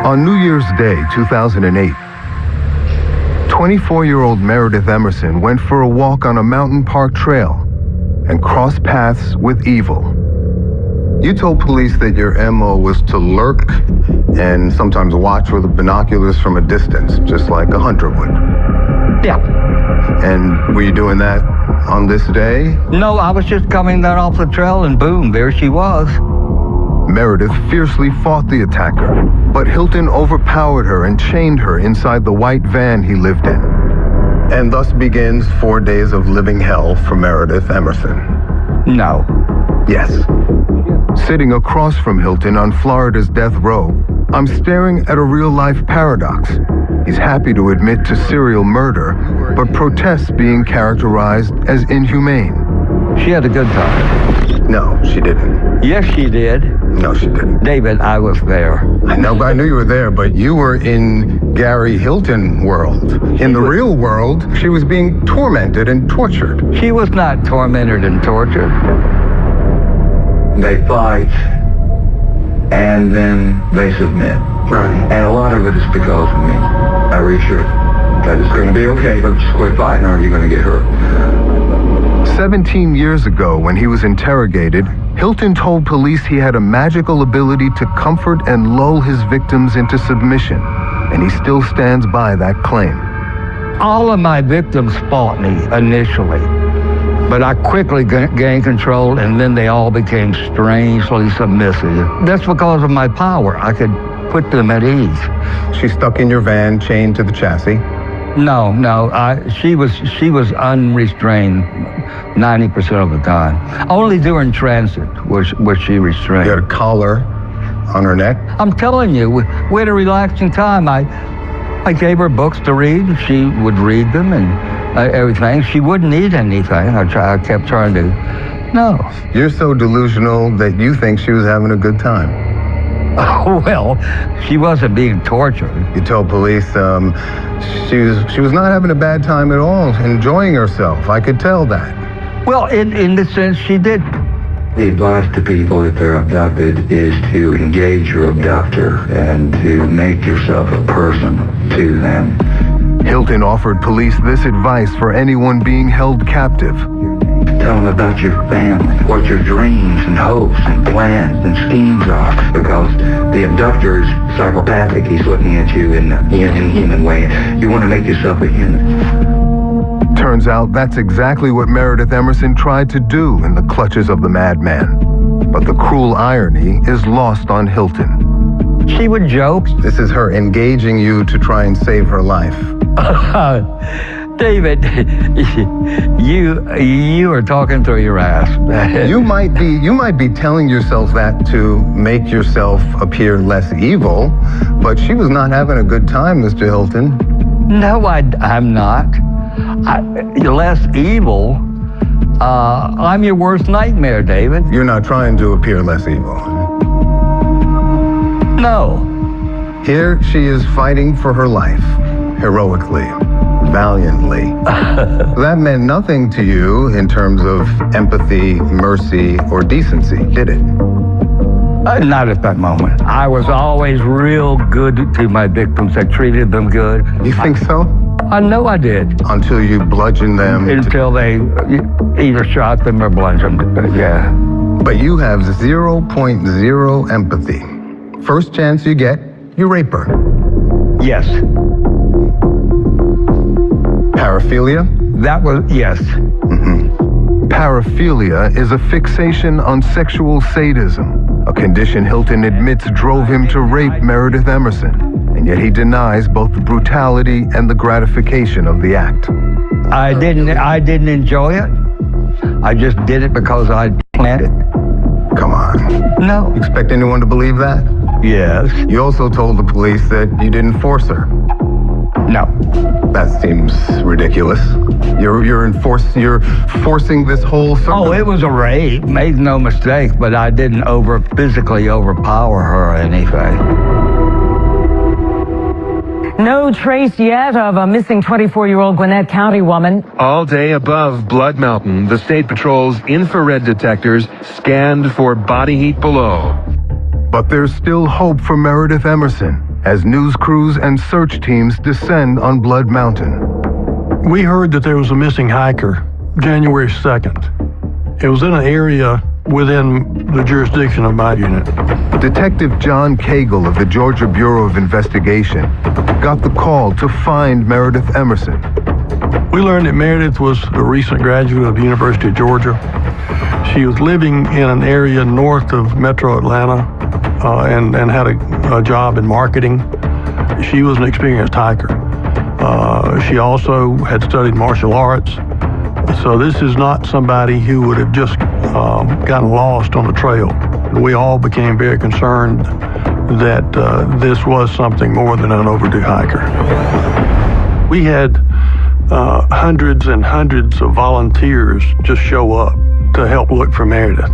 Speaker 3: On New Year's Day, 2008, 24-year-old Meredith Emerson went for a walk on a mountain park trail and crossed paths with evil. You told police that your MO was to lurk and sometimes watch with binoculars from a distance, just like a hunter would.
Speaker 2: Yeah.
Speaker 3: And were you doing that on this day?
Speaker 2: No, I was just coming down off the trail and boom, there she was.
Speaker 3: Meredith fiercely fought the attacker, but Hilton overpowered her and chained her inside the white van he lived in. And thus begins 4 days of living hell for Meredith Emerson.
Speaker 2: No.
Speaker 3: Yes. Sitting across from Hilton on Florida's death row, I'm staring at a real-life paradox. He's happy to admit to serial murder, but protests being characterized as inhumane.
Speaker 2: She had a good time.
Speaker 3: No, she didn't.
Speaker 2: Yes, she did.
Speaker 3: No, she didn't.
Speaker 2: David, I was there.
Speaker 3: I know, I knew you were there, but you were in Gary Hilton world. In the real world, she was being tormented and tortured.
Speaker 2: She was not tormented and tortured.
Speaker 4: They fight, and then they submit. Right. And a lot of it is because of me. I reassure that it's going to be okay, but just quit fighting or you're going to get hurt.
Speaker 3: 17 years ago, when he was interrogated, Hilton told police he had a magical ability to comfort and lull his victims into submission, and he still stands by that claim.
Speaker 2: All of my victims fought me initially, but I quickly gained control, and then they all became strangely submissive. That's because of my power. I could put them at ease.
Speaker 3: She's stuck in your van, chained to the chassis?
Speaker 2: No. She was unrestrained 90% of the time. Only during transit was she restrained.
Speaker 3: You had a collar on her neck?
Speaker 2: I'm telling you, we had a relaxing time. I gave her books to read. She would read them and everything. She wouldn't eat anything. I kept trying to. No.
Speaker 3: You're so delusional that you think she was having a good time.
Speaker 2: Oh, well, she wasn't being tortured.
Speaker 3: You told police she was not having a bad time at all, enjoying herself. I could tell that.
Speaker 2: Well, in the sense she did.
Speaker 4: The advice to people if they're abducted is to engage your abductor and to make yourself a person to them.
Speaker 3: Hilton offered police this advice for anyone being held captive.
Speaker 4: Tell them about your family, what your dreams and hopes and plans and schemes are, because the abductor is psychopathic. He's looking at you in a human way. You want to make yourself a human.
Speaker 3: Turns out that's exactly what Meredith Emerson tried to do in the clutches of the madman. But the cruel irony is lost on Hilton.
Speaker 2: She would joke.
Speaker 1: This is her engaging you to try and save her life.
Speaker 2: David, you are talking through your ass.
Speaker 1: You might be telling yourself that to make yourself appear less evil, but she was not having a good time, Mr. Hilton.
Speaker 2: No, I'm not. Less evil. I'm your worst nightmare, David.
Speaker 1: You're not trying to appear less evil.
Speaker 2: No.
Speaker 1: Here she is fighting for her life, heroically, valiantly. That meant nothing to you in terms of empathy, mercy, or decency, did it?
Speaker 2: Not at that moment. I was always real good to my victims. I treated them good.
Speaker 1: You think so?
Speaker 2: I know I did.
Speaker 1: Until you bludgeoned them?
Speaker 2: Until they either shot them or bludgeoned them, yeah.
Speaker 1: But you have 0.0 empathy. First chance you get, you rape her.
Speaker 2: Yes.
Speaker 1: Paraphilia?
Speaker 2: That was, yes.
Speaker 3: Paraphilia is a fixation on sexual sadism, a condition Hilton admits drove him to rape Meredith Emerson, and yet he denies both the brutality and the gratification of the act.
Speaker 2: I didn't enjoy it. I just did it because I planned it.
Speaker 1: Come on.
Speaker 2: No.
Speaker 1: You expect anyone to believe that?
Speaker 2: Yes.
Speaker 1: You also told the police that you didn't force her.
Speaker 2: No.
Speaker 1: That seems ridiculous. You're forcing this whole circle.
Speaker 2: Oh, it was a rape, make no mistake, but I didn't physically overpower her or anything.
Speaker 12: No trace yet of a missing 24-year-old Gwinnett County woman.
Speaker 19: All day above Blood Mountain, the State Patrol's infrared detectors scanned for body heat below.
Speaker 3: But there's still hope for Meredith Emerson as news crews and search teams descend on Blood Mountain.
Speaker 5: We heard that there was a missing hiker January 2nd. It was in an area within the jurisdiction of my unit.
Speaker 3: Detective John Cagle of the Georgia Bureau of Investigation got the call to find Meredith Emerson.
Speaker 5: We learned that Meredith was a recent graduate of the University of Georgia. She was living in an area north of Metro Atlanta and had a job in marketing. She was an experienced hiker. She also had studied martial arts. So this is not somebody who would have just gotten lost on the trail. We all became very concerned that this was something more than an overdue hiker. We had hundreds and hundreds of volunteers just show up to help look for Meredith.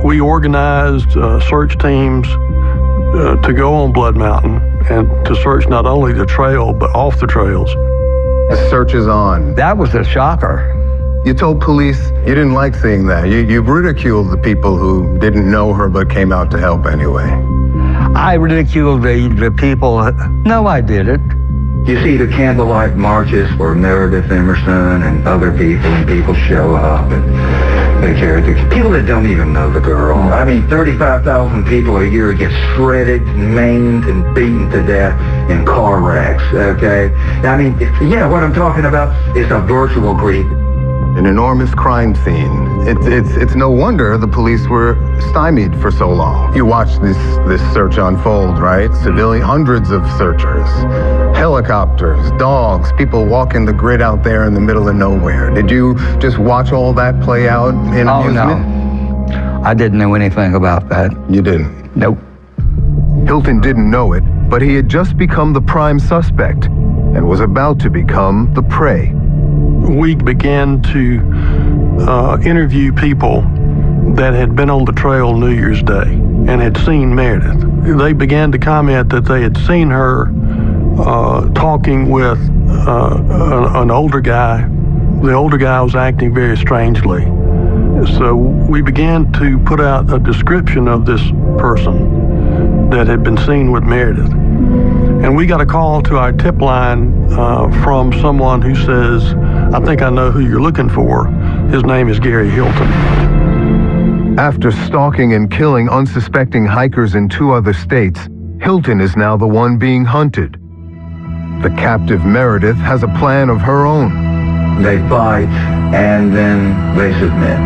Speaker 5: We organized search teams to go on Blood Mountain and to search not only the trail, but off the trails.
Speaker 1: The search is on.
Speaker 2: That was a shocker.
Speaker 1: You told police you didn't like seeing that. You ridiculed the people who didn't know her but came out to help anyway.
Speaker 2: I ridiculed the people. No, I didn't.
Speaker 4: You see the candlelight marches where Meredith Emerson and other people show up and they carry the people that don't even know the girl. I mean, 35,000 people a year get shredded, maimed, and beaten to death in car wrecks, okay? I mean, yeah, what I'm talking about is a virtual grief.
Speaker 1: An enormous crime scene. It's no wonder the police were stymied for so long. You watched this search unfold, right? Hundreds of searchers, helicopters, dogs, people walking the grid out there in the middle of nowhere. Did you just watch all that play out in amusement?
Speaker 2: No. I didn't know anything about that.
Speaker 1: You didn't?
Speaker 2: Nope.
Speaker 3: Hilton didn't know it, but he had just become the prime suspect and was about to become the prey.
Speaker 5: We began to interview people that had been on the trail New Year's Day and had seen Meredith. They began to comment that they had seen her talking with an older guy. The older guy was acting very strangely. So we began to put out a description of this person. that had been seen with Meredith. And we got a call to our tip line from someone who says, I think I know who you're looking for. His name is Gary Hilton.
Speaker 3: After stalking and killing unsuspecting hikers in 2 other states, Hilton is now the one being hunted. The captive Meredith has a plan of her own.
Speaker 4: They fight, and then they submit.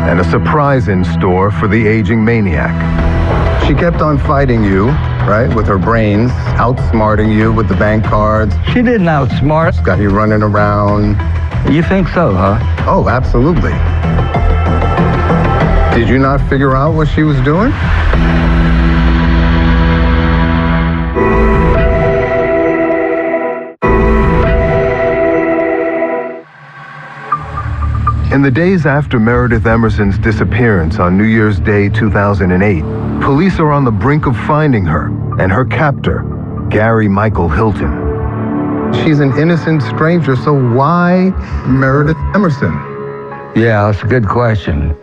Speaker 3: And a surprise in store for the aging maniac.
Speaker 1: She kept on fighting you, right, with her brains, outsmarting you with the bank cards.
Speaker 2: She didn't outsmart.
Speaker 1: Got you running around.
Speaker 2: You think so, huh?
Speaker 1: Oh, absolutely. Did you not figure out what she was doing?
Speaker 3: In the days after Meredith Emerson's disappearance on New Year's Day 2008, police are on the brink of finding her and her captor, Gary Michael Hilton.
Speaker 1: She's an innocent stranger, so why Meredith Emerson?
Speaker 2: Yeah, that's a good question.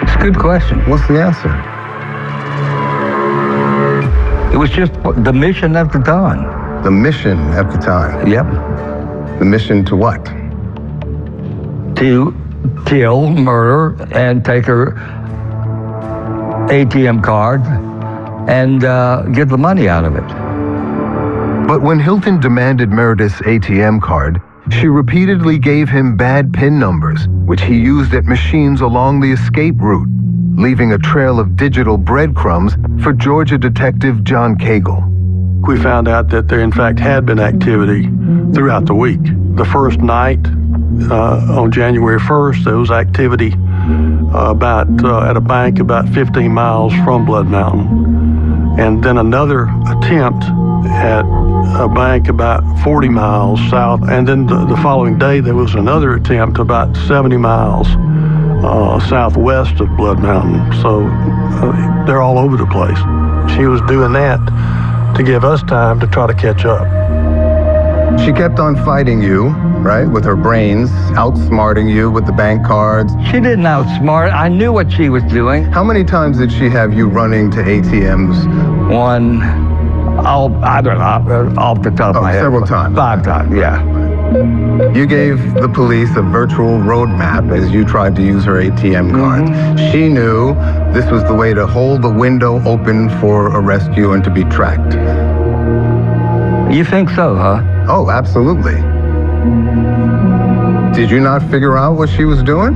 Speaker 2: It's a good question.
Speaker 1: What's the answer?
Speaker 2: It was just the mission at the time.
Speaker 1: The mission at the time?
Speaker 2: Yep.
Speaker 1: The mission to what?
Speaker 2: To kill, murder, and take her ATM card and get the money out of it.
Speaker 3: But when Hilton demanded Meredith's ATM card, she repeatedly gave him bad PIN numbers, which he used at machines along the escape route, leaving a trail of digital breadcrumbs for Georgia detective John Cagle.
Speaker 5: We found out that there in fact had been activity throughout the week. The first night, on January 1st, there was activity at a bank about 15 miles from Blood Mountain. And then another attempt at a bank about 40 miles south. And then the following day, there was another attempt about 70 miles southwest of Blood Mountain. So they're all over the place. She was doing that to give us time to try to catch up.
Speaker 1: She kept on fighting you, right, with her brains, outsmarting you with the bank cards.
Speaker 2: She didn't outsmart. I knew what she was doing.
Speaker 1: How many times did she have you running to ATMs?
Speaker 2: One, I don't know, off the top of my head.
Speaker 1: Several times.
Speaker 2: 5 times, yeah.
Speaker 1: You gave the police a virtual roadmap as you tried to use her ATM card.
Speaker 2: Mm-hmm.
Speaker 1: She knew this was the way to hold the window open for a rescue and to be tracked.
Speaker 2: You think so, huh?
Speaker 1: Oh, absolutely. Did you not figure out what she was doing?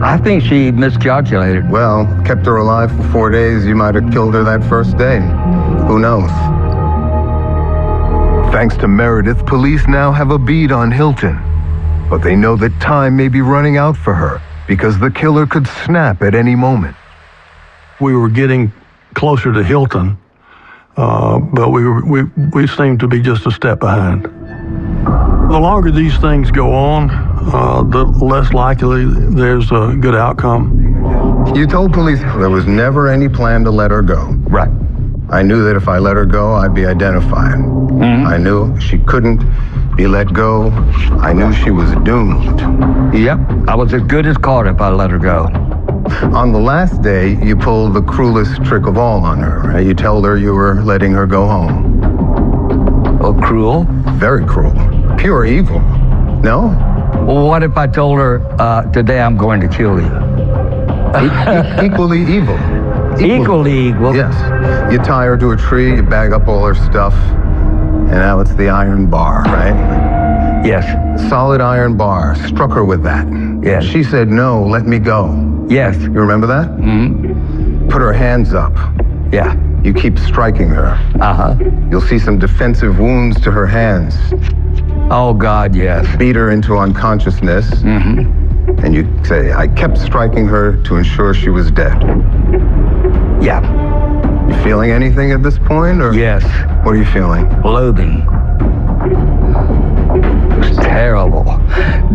Speaker 2: I think she miscalculated.
Speaker 1: Well, kept her alive for 4 days. You might have killed her that first day. Who knows?
Speaker 3: Thanks to Meredith, police now have a bead on Hilton. But they know that time may be running out for her because the killer could snap at any moment.
Speaker 5: We were getting closer to Hilton, but we seemed to be just a step behind. The longer these things go on, the less likely there's a good outcome.
Speaker 1: You told police there was never any plan to let her go.
Speaker 2: Right.
Speaker 1: I knew that if I let her go, I'd be identified.
Speaker 2: Mm-hmm.
Speaker 1: I knew she couldn't be let go. I knew she was doomed.
Speaker 2: Yep, I was as good as caught if I let her go.
Speaker 1: On the last day, you pulled the cruelest trick of all on her, right? You told her you were letting her go home.
Speaker 2: Oh, cruel?
Speaker 1: Very cruel. Pure evil. No?
Speaker 2: Well, what if I told her, today I'm going to kill you?
Speaker 1: Equally evil.
Speaker 2: Equally evil?
Speaker 1: Yes. You tie her to a tree, you bag up all her stuff, and now it's the iron bar, right?
Speaker 2: Yes.
Speaker 1: Solid iron bar. Struck her with that.
Speaker 2: Yes.
Speaker 1: She said, no, let me go.
Speaker 2: Yes.
Speaker 1: You remember that?
Speaker 2: Mm-hmm.
Speaker 1: Put her hands up.
Speaker 2: Yeah.
Speaker 1: You keep striking her.
Speaker 2: Uh-huh.
Speaker 1: You'll see some defensive wounds to her hands.
Speaker 2: Oh, God, yes.
Speaker 1: Beat her into unconsciousness.
Speaker 2: Mm-hmm.
Speaker 1: And you say, I kept striking her to ensure she was dead.
Speaker 2: Yeah.
Speaker 1: You feeling anything at this point? Or
Speaker 2: yes.
Speaker 1: What are you feeling?
Speaker 2: Loathing. It's terrible.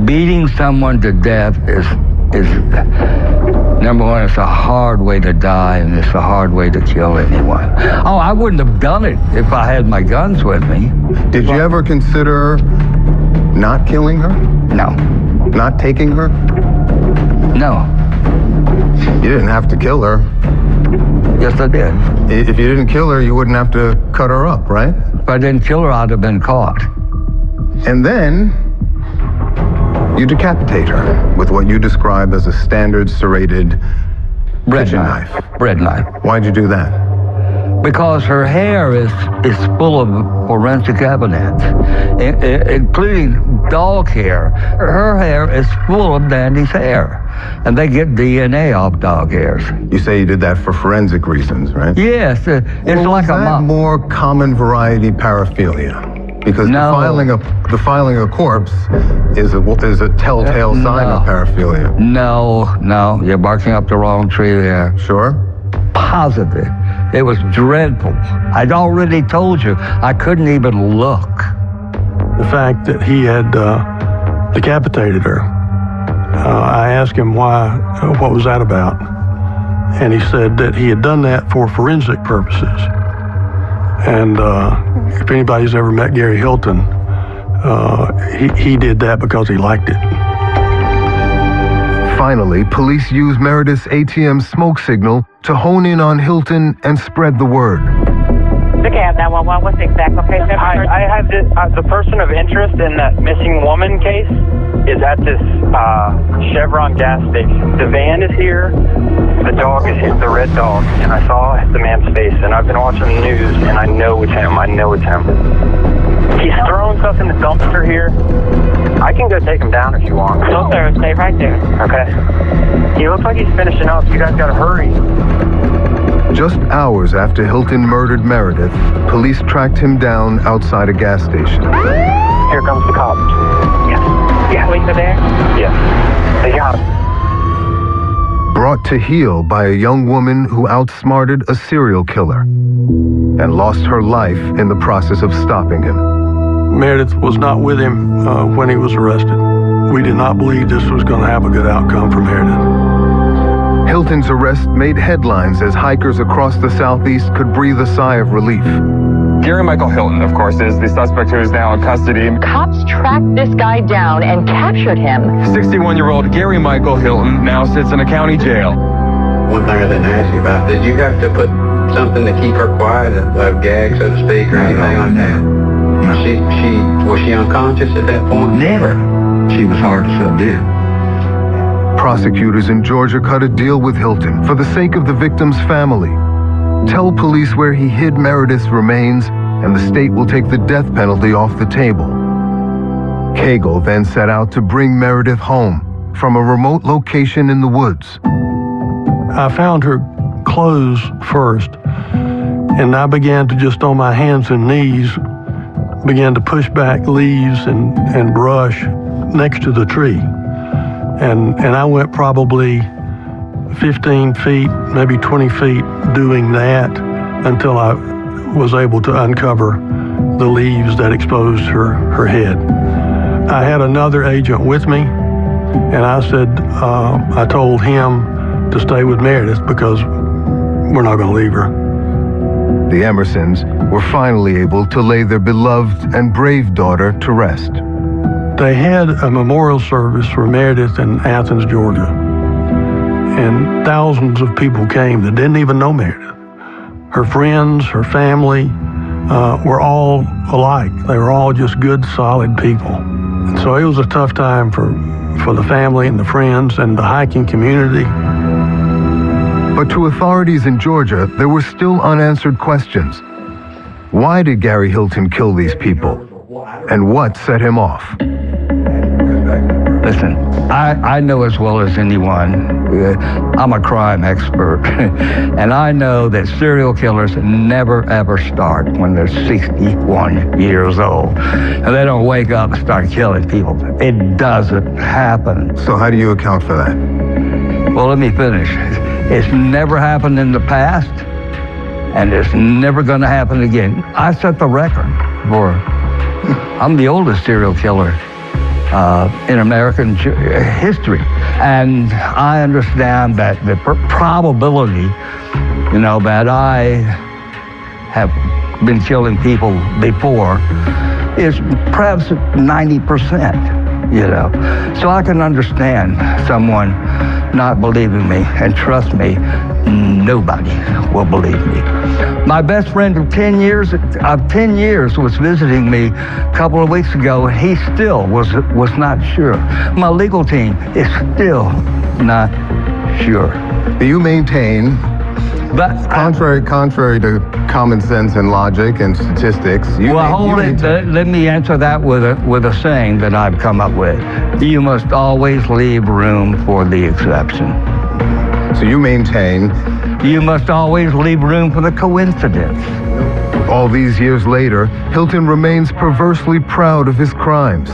Speaker 2: Beating someone to death is number one, it's a hard way to die, and it's a hard way to kill anyone. Oh, I wouldn't have done it if I had my guns with me.
Speaker 1: Did you ever consider not killing her?
Speaker 2: No.
Speaker 1: Not taking her?
Speaker 2: No.
Speaker 1: You didn't have to kill her.
Speaker 2: Yes, I did.
Speaker 1: If you didn't kill her, you wouldn't have to cut her up, right?
Speaker 2: If I didn't kill her, I'd have been caught.
Speaker 1: And then you decapitate her with what you describe as a standard serrated
Speaker 2: Bread knife. Bread knife.
Speaker 1: Why'd you do that?
Speaker 2: Because her hair is full of forensic evidence, including dog hair. Her hair is full of Dandy's hair, and they get DNA off dog hairs.
Speaker 1: You say you did that for forensic reasons, right?
Speaker 2: Yes, it's like a
Speaker 1: more common variety paraphilia. Because the filing a corpse is a telltale sign of paraphilia.
Speaker 2: No, you're barking up the wrong tree there.
Speaker 1: Sure?
Speaker 2: Positive. It was dreadful. I'd already told you, I couldn't even look.
Speaker 5: The fact that he had decapitated her, I asked him why, what was that about? And he said that he had done that for forensic purposes. And if anybody's ever met Gary Hilton, he did that because he liked it.
Speaker 3: Finally, police used Meredith's ATM smoke signal to hone in on Hilton and spread the word.
Speaker 7: The cab 911, what's the exact location? I have this, the person of interest in that missing woman case is at this Chevron gas station. The van is here, the dog is here, the red dog, and I saw the man's face, and I've been watching the news, and I know it's him, He's throwing stuff in the dumpster here. I can go take him down if you want. No, sir, stay right there. Okay. He looks like he's finishing up. You guys gotta hurry.
Speaker 3: Just hours after Hilton murdered Meredith, police tracked him down outside a gas station.
Speaker 7: Here comes the cops. Yeah. Police are there? Yeah. They got him.
Speaker 3: Brought to heel by a young woman who outsmarted a serial killer and lost her life in the process of stopping him.
Speaker 5: Meredith was not with him when he was arrested. We did not believe this was going to have a good outcome for Meredith.
Speaker 3: Hilton's arrest made headlines as hikers across the Southeast could breathe a sigh of relief.
Speaker 9: Gary Michael Hilton, of course, is the suspect who is now in custody.
Speaker 8: Cops tracked this guy down and captured him.
Speaker 9: 61-year-old Gary Michael Hilton now sits in a county jail.
Speaker 22: One thing I didn't ask you about, did you have to put something to keep her quiet, a gag, so to speak, or anything like that? Was she unconscious at that point?
Speaker 4: Never. She was hard to subdue.
Speaker 3: Prosecutors in Georgia cut a deal with Hilton for the sake of the victim's family. Tell police where he hid Meredith's remains, and the state will take the death penalty off the table. Cagle then set out to bring Meredith home from a remote location in the woods.
Speaker 5: I found her clothes first, and I began to just on my hands and knees began to push back leaves and brush next to the tree. And I went probably 15 feet, maybe 20 feet doing that until I was able to uncover the leaves that exposed her head. I had another agent with me, and I said, I told him to stay with Meredith because we're not going to leave her.
Speaker 3: The Emersons were finally able to lay their beloved and brave daughter to rest.
Speaker 5: They had a memorial service for Meredith in Athens, Georgia. And thousands of people came that didn't even know Meredith. Her friends, her family were all alike. They were all just good, solid people. And so it was a tough time for the family and the friends and the hiking community.
Speaker 3: But to authorities in Georgia, there were still unanswered questions. Why did Gary Hilton kill these people? And what set him off?
Speaker 2: Listen, I know as well as anyone, I'm a crime expert, and I know that serial killers never ever start when they're 61 years old. And they don't wake up and start killing people. It doesn't happen.
Speaker 1: So how do you account for that?
Speaker 2: Well, let me finish. It's never happened in the past, and it's never going to happen again. I set the record for, I'm the oldest serial killer in American history. And I understand that the probability, that I have been killing people before is perhaps 90%. you know. So I can understand someone not believing me, and trust me, nobody will believe me. My best friend of 10 years was visiting me a couple of weeks ago, and he still was not sure. My legal team is still not sure.
Speaker 1: You maintain, contrary to common sense and logic and statistics.
Speaker 2: Let me answer that with a saying that I've come up with. You must always leave room for the exception.
Speaker 1: So you maintain,
Speaker 2: you must always leave room for the coincidence.
Speaker 3: All these years later, Hilton remains perversely proud of his crimes.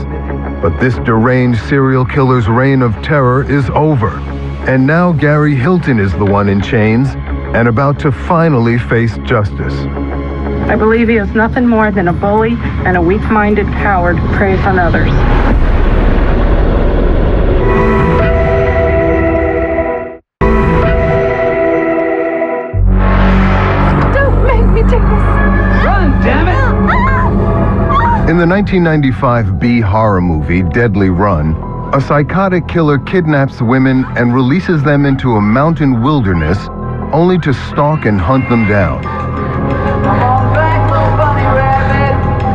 Speaker 3: But this deranged serial killer's reign of terror is over. And now Gary Hilton is the one in chains and about to finally face justice.
Speaker 10: I believe he is nothing more than a bully and a weak-minded coward who preys on others.
Speaker 14: Don't make me take this.
Speaker 2: Run, damn it!
Speaker 3: In the 1995 B horror movie Deadly Run, a psychotic killer kidnaps women and releases them into a mountain wilderness only to stalk and hunt them down.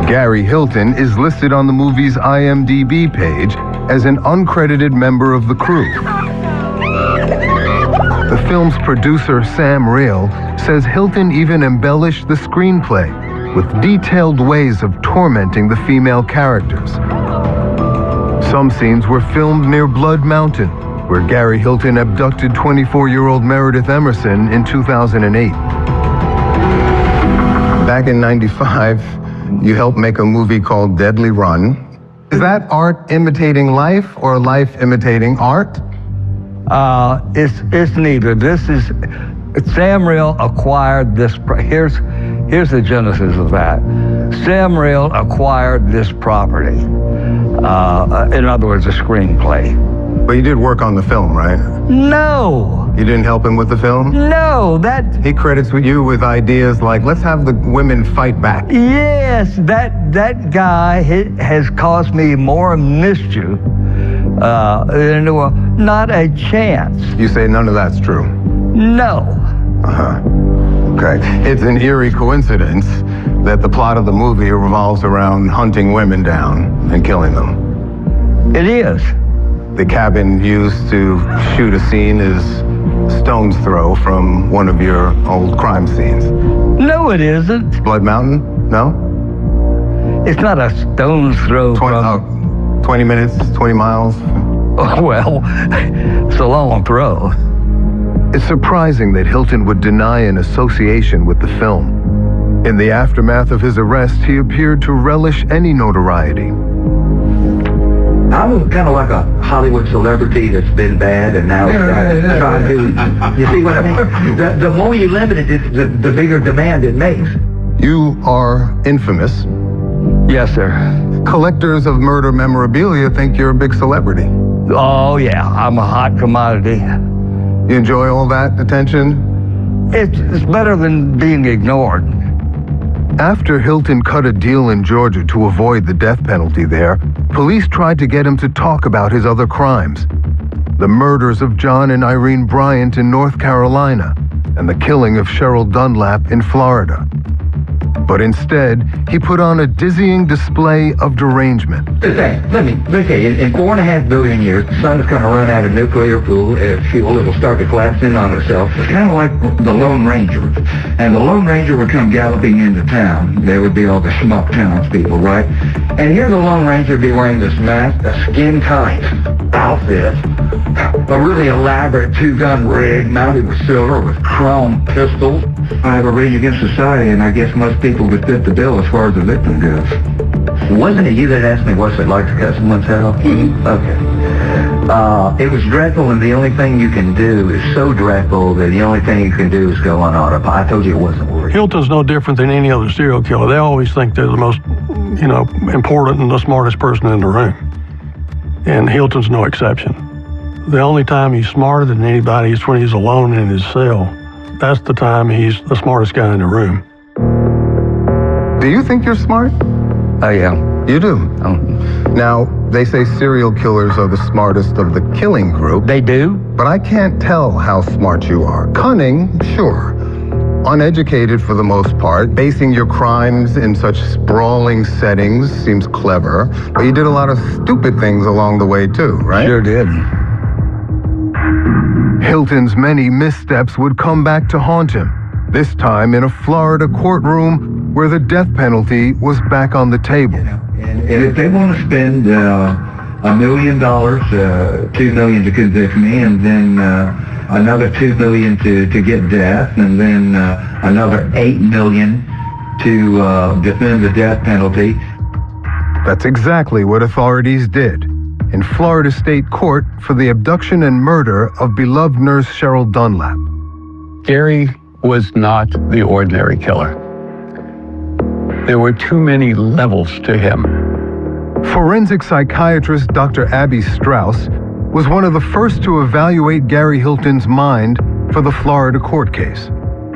Speaker 3: Gary Hilton is listed on the movie's IMDb page as an uncredited member of the crew. The film's producer, Sam Rail, says Hilton even embellished the screenplay with detailed ways of tormenting the female characters. Some scenes were filmed near Blood Mountain, where Gary Hilton abducted 24-year-old Meredith Emerson in 2008.
Speaker 1: Back in '95, you helped make a movie called Deadly Run. Is that art imitating life or life imitating art?
Speaker 2: It's neither. This is Sam Rail acquired this. Here's the genesis of that. Sam Rail acquired this property. In other words, a screenplay.
Speaker 1: But you did work on the film, right?
Speaker 2: No.
Speaker 1: You didn't help him with the film?
Speaker 2: No,
Speaker 1: He credits you with ideas like, let's have the women fight back.
Speaker 2: Yes, that guy has caused me more mischief than not a chance.
Speaker 1: You say none of that's true?
Speaker 2: No.
Speaker 1: Okay. It's an eerie coincidence that the plot of the movie revolves around hunting women down and killing them.
Speaker 2: It is.
Speaker 1: The cabin used to shoot a scene is stone's throw from one of your old crime scenes.
Speaker 2: No, it isn't.
Speaker 1: Blood Mountain? No?
Speaker 2: It's not a stone's throw
Speaker 1: 20 minutes, 20 miles?
Speaker 2: Oh, well, it's a long throw.
Speaker 3: It's surprising that Hilton would deny an association with the film. In the aftermath of his arrest, he appeared to relish any notoriety.
Speaker 4: I'm kind of like a Hollywood celebrity that's been bad and now trying to, you see what I mean? The more you limit it, the bigger demand it makes.
Speaker 1: You are infamous.
Speaker 2: Yes, sir.
Speaker 1: Collectors of murder memorabilia think you're a big celebrity.
Speaker 2: Oh, yeah, I'm a hot commodity.
Speaker 1: You enjoy all that attention?
Speaker 2: It's better than being ignored.
Speaker 3: After Hilton cut a deal in Georgia to avoid the death penalty there, police tried to get him to talk about his other crimes. The murders of John and Irene Bryant in North Carolina and the killing of Cheryl Dunlap in Florida. But instead, he put on a dizzying display of derangement.
Speaker 4: Let me tell you, in 4.5 billion years, the sun is going to run out of nuclear fuel. It'll start to collapse in on itself. It's kind of like the Lone Ranger. And the Lone Ranger would come galloping into town. There would be all the schmuck townspeople, right? And here the Lone Ranger would be wearing this mask, a skin-tight outfit, a really elaborate 2-gun rig mounted with silver with chrome pistols. I have a Rage Against Society, and I guess most people would fit the bill as far as the victim goes. Wasn't it you that asked me what's it like to cut someone's head off? Okay. It was dreadful, and the only thing you can do is so dreadful that the only thing you can do is go on autopilot. I told you it wasn't worth it.
Speaker 5: Hilton's no different than any other serial killer. They always think they're the most, important and the smartest person in the room. And Hilton's no exception. The only time he's smarter than anybody is when he's alone in his cell. That's the time he's the smartest guy in the room.
Speaker 1: Do you think you're smart?
Speaker 2: I am.
Speaker 1: You do? Now, they say serial killers are the smartest of the killing group.
Speaker 2: They do?
Speaker 1: But I can't tell how smart you are. Cunning, sure. Uneducated for the most part. Basing your crimes in such sprawling settings seems clever. But you did a lot of stupid things along the way too, right?
Speaker 2: Sure did.
Speaker 3: Hilton's many missteps would come back to haunt him, this time in a Florida courtroom where the death penalty was back on the table.
Speaker 4: And if they want to spend $1 million, $2 million to convict me, and then another $2 million to get death, and then another $8 million to defend the death penalty.
Speaker 3: That's exactly what authorities did in Florida State Court for the abduction and murder of beloved nurse Cheryl Dunlap.
Speaker 16: Gary was not the ordinary killer. There were too many levels to him.
Speaker 3: Forensic psychiatrist Dr. Abby Strauss was one of the first to evaluate Gary Hilton's mind for the Florida court case.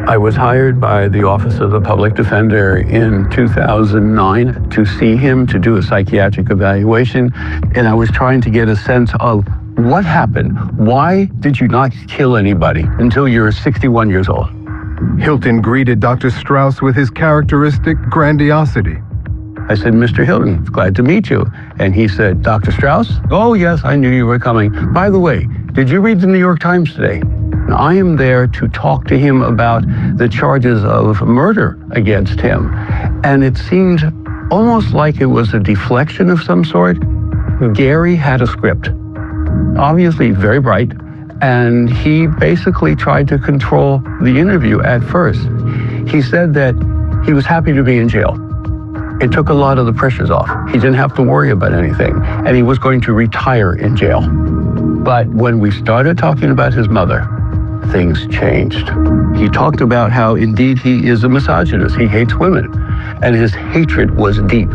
Speaker 16: I was hired by the Office of the Public Defender in 2009 to see him, to do a psychiatric evaluation, and I was trying to get a sense of what happened. Why did you not kill anybody until you're 61 years old?
Speaker 3: Hilton greeted Dr. Strauss with his characteristic grandiosity.
Speaker 16: I said, Mr. Hilton, glad to meet you. And he said, Dr. Strauss? Oh, yes, I knew you were coming. By the way, did you read the New York Times today? I am there to talk to him about the charges of murder against him. And it seemed almost like it was a deflection of some sort. Gary had a script, obviously very bright, and he basically tried to control the interview at first. He said that he was happy to be in jail. It took a lot of the pressures off. He didn't have to worry about anything, and he was going to retire in jail. But when we started talking about his mother, things changed. He talked about how indeed he is a misogynist. He hates women, and his hatred was deep.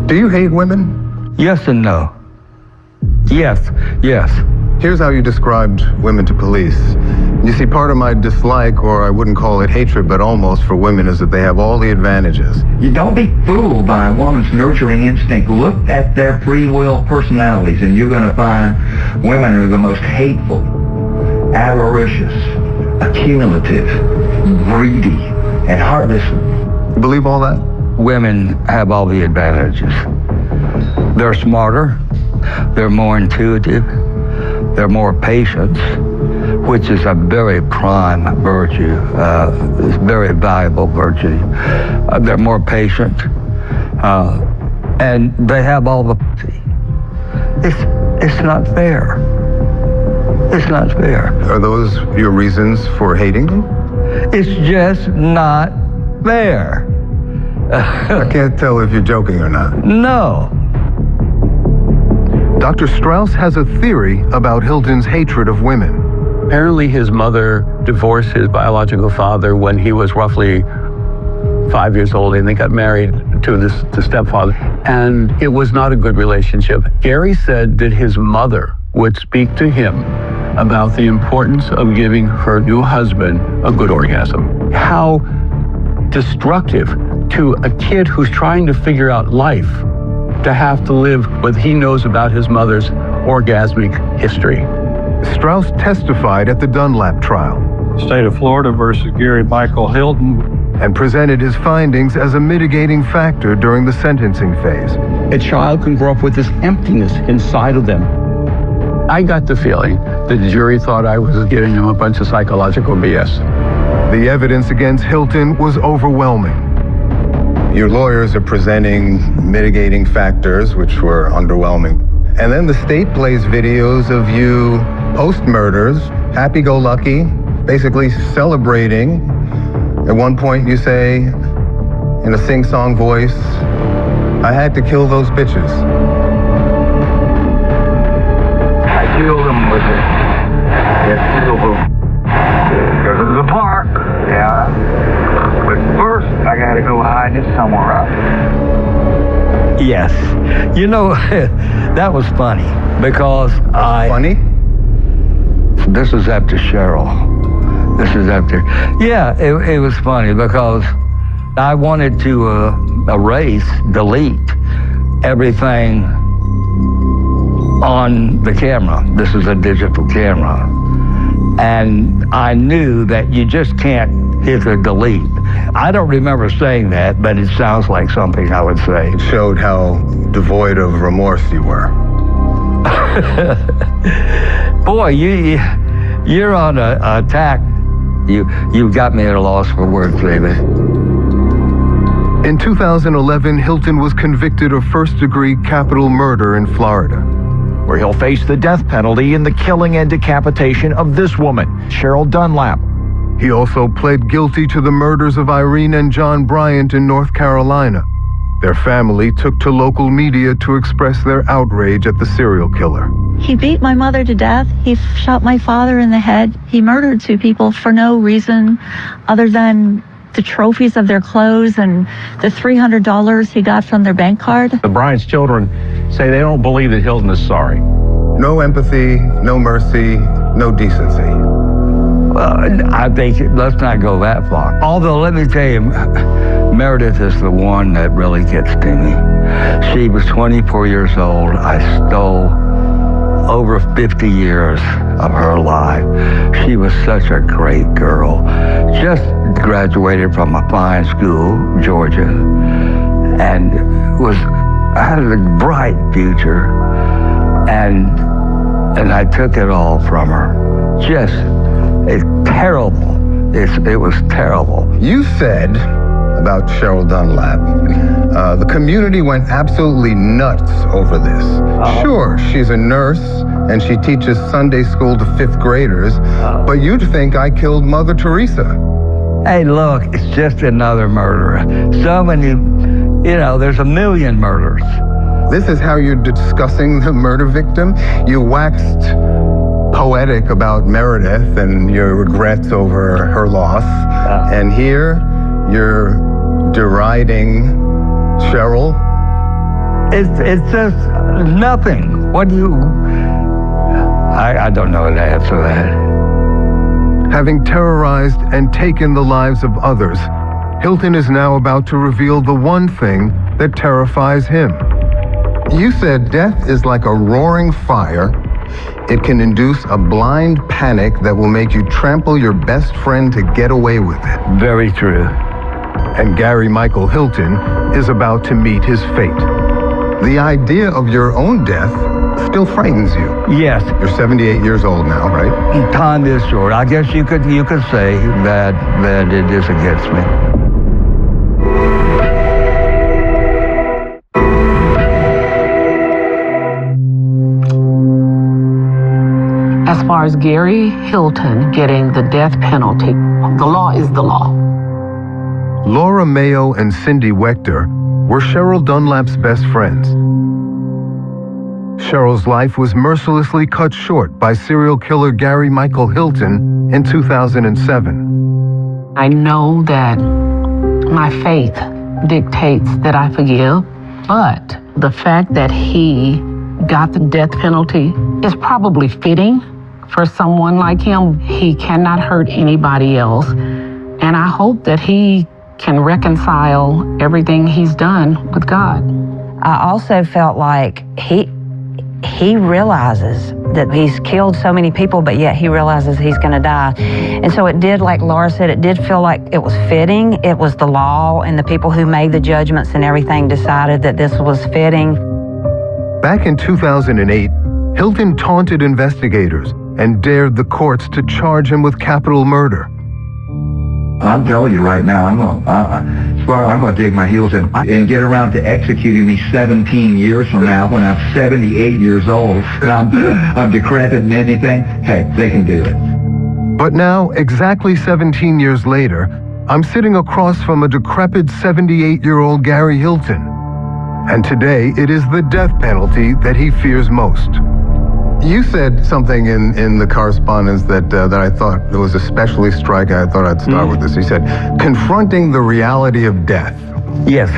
Speaker 1: Do you hate women?
Speaker 2: Yes and no. Yes.
Speaker 1: Here's how you described women to police. You see, part of my dislike, or I wouldn't call it hatred, but almost, for women is that they have all the advantages.
Speaker 4: You don't be fooled by a woman's nurturing instinct. Look at their free will personalities, and you're going to find women are the most hateful, avaricious, accumulative, greedy, and heartless.
Speaker 1: You believe all that?
Speaker 2: Women have all the advantages. They're smarter, they're more intuitive, they're more patient, which is a very prime virtue, very valuable virtue. They're more patient, and they have all the. It's not fair. It's not fair.
Speaker 1: Are those your reasons for hating them?
Speaker 2: It's just not fair.
Speaker 1: I can't tell if you're joking or not.
Speaker 2: No.
Speaker 3: Dr. Strauss has a theory about Hilton's hatred of women.
Speaker 16: Apparently his mother divorced his biological father when he was roughly 5 years old, and they got married to the stepfather. And it was not a good relationship. Gary said that his mother would speak to him about the importance of giving her new husband a good orgasm. How destructive to a kid who's trying to figure out life to have to live what he knows about his mother's orgasmic history.
Speaker 3: Strauss testified at the Dunlap trial.
Speaker 18: State of Florida versus Gary Michael Hilton.
Speaker 3: And presented his findings as a mitigating factor during the sentencing phase.
Speaker 20: A child can grow up with this emptiness inside of them.
Speaker 16: I got the feeling that the jury thought I was giving him a bunch of psychological BS.
Speaker 3: The evidence against Hilton was overwhelming.
Speaker 1: Your lawyers are presenting mitigating factors, which were underwhelming. And then the state plays videos of you post-murders, happy-go-lucky, basically celebrating. At one point you say, in a sing-song voice, I had to kill those bitches.
Speaker 11: I killed them with it. I killed them. Go to the park. Yeah. But first, I gotta go hide it somewhere else.
Speaker 2: Yes. You know, that was funny because
Speaker 1: Funny?
Speaker 2: This was after Cheryl. This is after. Yeah, it was funny because I wanted to delete everything on the camera. This is a digital camera. And I knew that you just can't hit the delete. I don't remember saying that, but it sounds like something I would say.
Speaker 1: It showed how devoid of remorse you were.
Speaker 2: Boy, you're on a attack. You've got me at a loss for words, David.
Speaker 3: In 2011, Hilton was convicted of first-degree capital murder in Florida,
Speaker 13: where he'll face the death penalty in the killing and decapitation of this woman, Cheryl Dunlap.
Speaker 3: He also pled guilty to the murders of Irene and John Bryant in North Carolina. Their family took to local media to express their outrage at the serial killer.
Speaker 15: He beat my mother to death. He shot my father in the head. He murdered two people for no reason other than the trophies of their clothes and the $300 he got from their bank card.
Speaker 13: The Bryant's children say they don't believe that Hilton is sorry.
Speaker 1: No empathy, no mercy, no decency.
Speaker 2: I think, let's not go that far. Although, let me tell you, Meredith is the one that really gets to me. She was 24 years old. I stole over 50 years of her life. She was such a great girl. Just graduated from a fine school, Georgia, and had a bright future. And I took it all from her. It's terrible. It was terrible.
Speaker 1: You said about Cheryl Dunlap, the community went absolutely nuts over this. Sure, she's a nurse and she teaches Sunday school to 5th graders, but you'd think I killed Mother Teresa.
Speaker 2: Hey, look, it's just another murder. So many, there's a million murders.
Speaker 1: This is how you're discussing the murder victim? You waxed poetic about Meredith and your regrets over her loss. And here, you're deriding Cheryl?
Speaker 2: It's just nothing. What do you... I don't know how to answer that.
Speaker 3: Having terrorized and taken the lives of others, Hilton is now about to reveal the one thing that terrifies him.
Speaker 1: You said death is like a roaring fire. It can induce a blind panic that will make you trample your best friend to get away with it.
Speaker 2: Very true.
Speaker 3: And Gary Michael Hilton is about to meet his fate.
Speaker 1: The idea of your own death still frightens you.
Speaker 2: Yes.
Speaker 1: You're 78 years old now, right?
Speaker 2: Time is short. I guess you could say that it is against me.
Speaker 21: As far as Gary Hilton getting the death penalty, the law is the law.
Speaker 3: Laura Mayo and Cindy Wechter were Cheryl Dunlap's best friends. Cheryl's life was mercilessly cut short by serial killer Gary Michael Hilton in 2007.
Speaker 21: I know that my faith dictates that I forgive, but the fact that he got the death penalty is probably fitting for someone like him. He cannot hurt anybody else, and I hope that he can reconcile everything he's done with God.
Speaker 17: I also felt like he realizes that he's killed so many people, but yet he realizes he's going to die. And so it did, like Laura said, it did feel like it was fitting. It was the law, and the people who made the judgments and everything decided that this was fitting.
Speaker 3: Back in 2008, Hilton taunted investigators and dared the courts to charge him with capital murder.
Speaker 4: I'm telling you right now, I'm going to dig my heels in and get around to executing me 17 years from now when I'm 78 years old and I'm decrepit and anything. Hey, they can do it.
Speaker 3: But now, exactly 17 years later, I'm sitting across from a decrepit 78-year-old Gary Hilton. And today, it is the death penalty that he fears most.
Speaker 1: You said something in the correspondence that I thought was especially striking. I thought I'd start with this. You said, confronting the reality of death.
Speaker 2: Yes.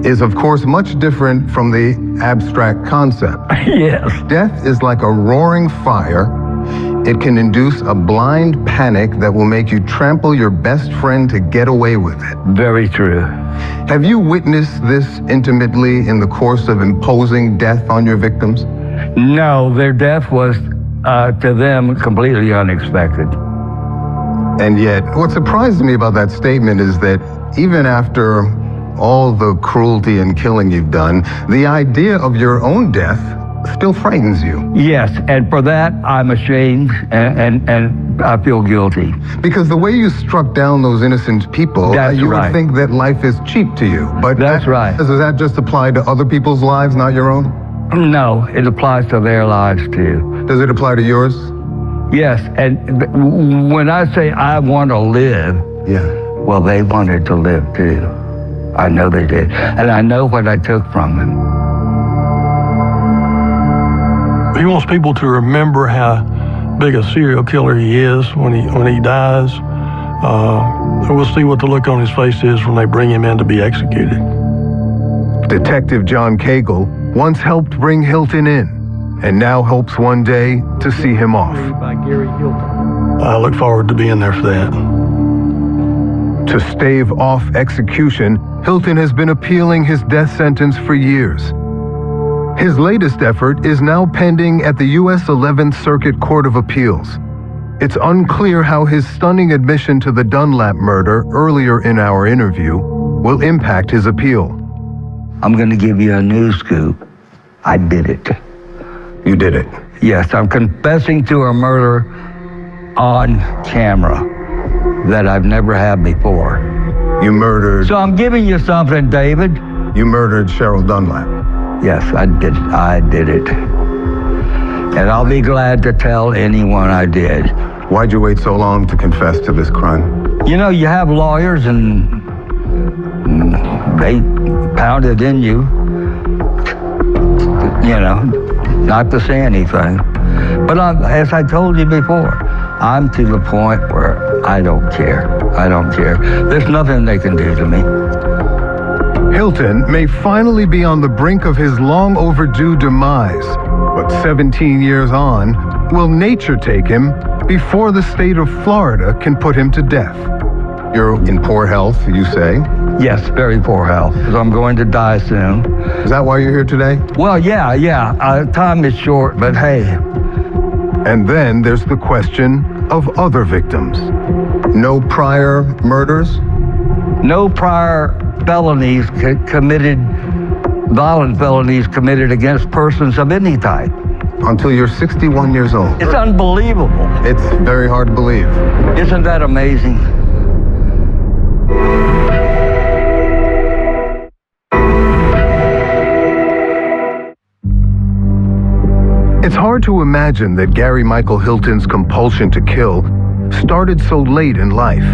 Speaker 1: Is, of course, much different from the abstract concept.
Speaker 2: Yes.
Speaker 1: Death is like a roaring fire. It can induce a blind panic that will make you trample your best friend to get away with it.
Speaker 2: Very true.
Speaker 1: Have you witnessed this intimately in the course of imposing death on your victims?
Speaker 2: No, their death was, to them, completely unexpected.
Speaker 1: And yet, what surprised me about that statement is that even after all the cruelty and killing you've done, the idea of your own death still frightens you.
Speaker 2: Yes, and for that, I'm ashamed and I feel guilty.
Speaker 1: Because the way you struck down those innocent people, you would think that life is cheap to you. But
Speaker 2: that's right.
Speaker 1: Does that just apply to other people's lives, not your own?
Speaker 2: No, it applies to their lives too.
Speaker 1: Does it apply to yours?
Speaker 2: Yes, and when I say I want to live, well, they wanted to live too. I know they did, and I know what I took from them.
Speaker 5: He wants people to remember how big a serial killer he is when he dies. We'll see what the look on his face is when they bring him in to be executed.
Speaker 3: Detective John Cagle once helped bring Hilton in, and now hopes one day to see him off.
Speaker 5: I look forward to being there for that.
Speaker 3: To stave off execution, Hilton has been appealing his death sentence for years. His latest effort is now pending at the U.S. 11th Circuit Court of Appeals. It's unclear how his stunning admission to the Dunlap murder earlier in our interview will impact his appeal.
Speaker 2: I'm going to give you a news scoop. I did it.
Speaker 3: You did it?
Speaker 2: Yes, I'm confessing to a murder on camera that I've never had before.
Speaker 1: You murdered...
Speaker 2: So I'm giving you something, David.
Speaker 1: You murdered Cheryl Dunlap.
Speaker 2: Yes, I did it. And I'll be glad to tell anyone I did.
Speaker 1: Why'd you wait so long to confess to this crime?
Speaker 2: You know, you have lawyers and they pound it in you, not to say anything. But as I told you before, I'm to the point where I don't care. I don't care. There's nothing they can do to me.
Speaker 3: Hilton may finally be on the brink of his long overdue demise, but 17 years on, will nature take him before the state of Florida can put him to death?
Speaker 1: You're in poor health, you say?
Speaker 2: Yes, very poor health, because I'm going to die soon.
Speaker 1: Is that why you're here today?
Speaker 2: Well, yeah. Time is short, but hey.
Speaker 3: And then there's the question of other victims.
Speaker 1: No prior murders?
Speaker 2: No prior felonies committed, violent felonies committed against persons of any type.
Speaker 1: Until you're 61 years old.
Speaker 2: It's unbelievable.
Speaker 1: It's very hard to believe.
Speaker 2: Isn't that amazing?
Speaker 3: It's hard to imagine that Gary Michael Hilton's compulsion to kill started so late in life.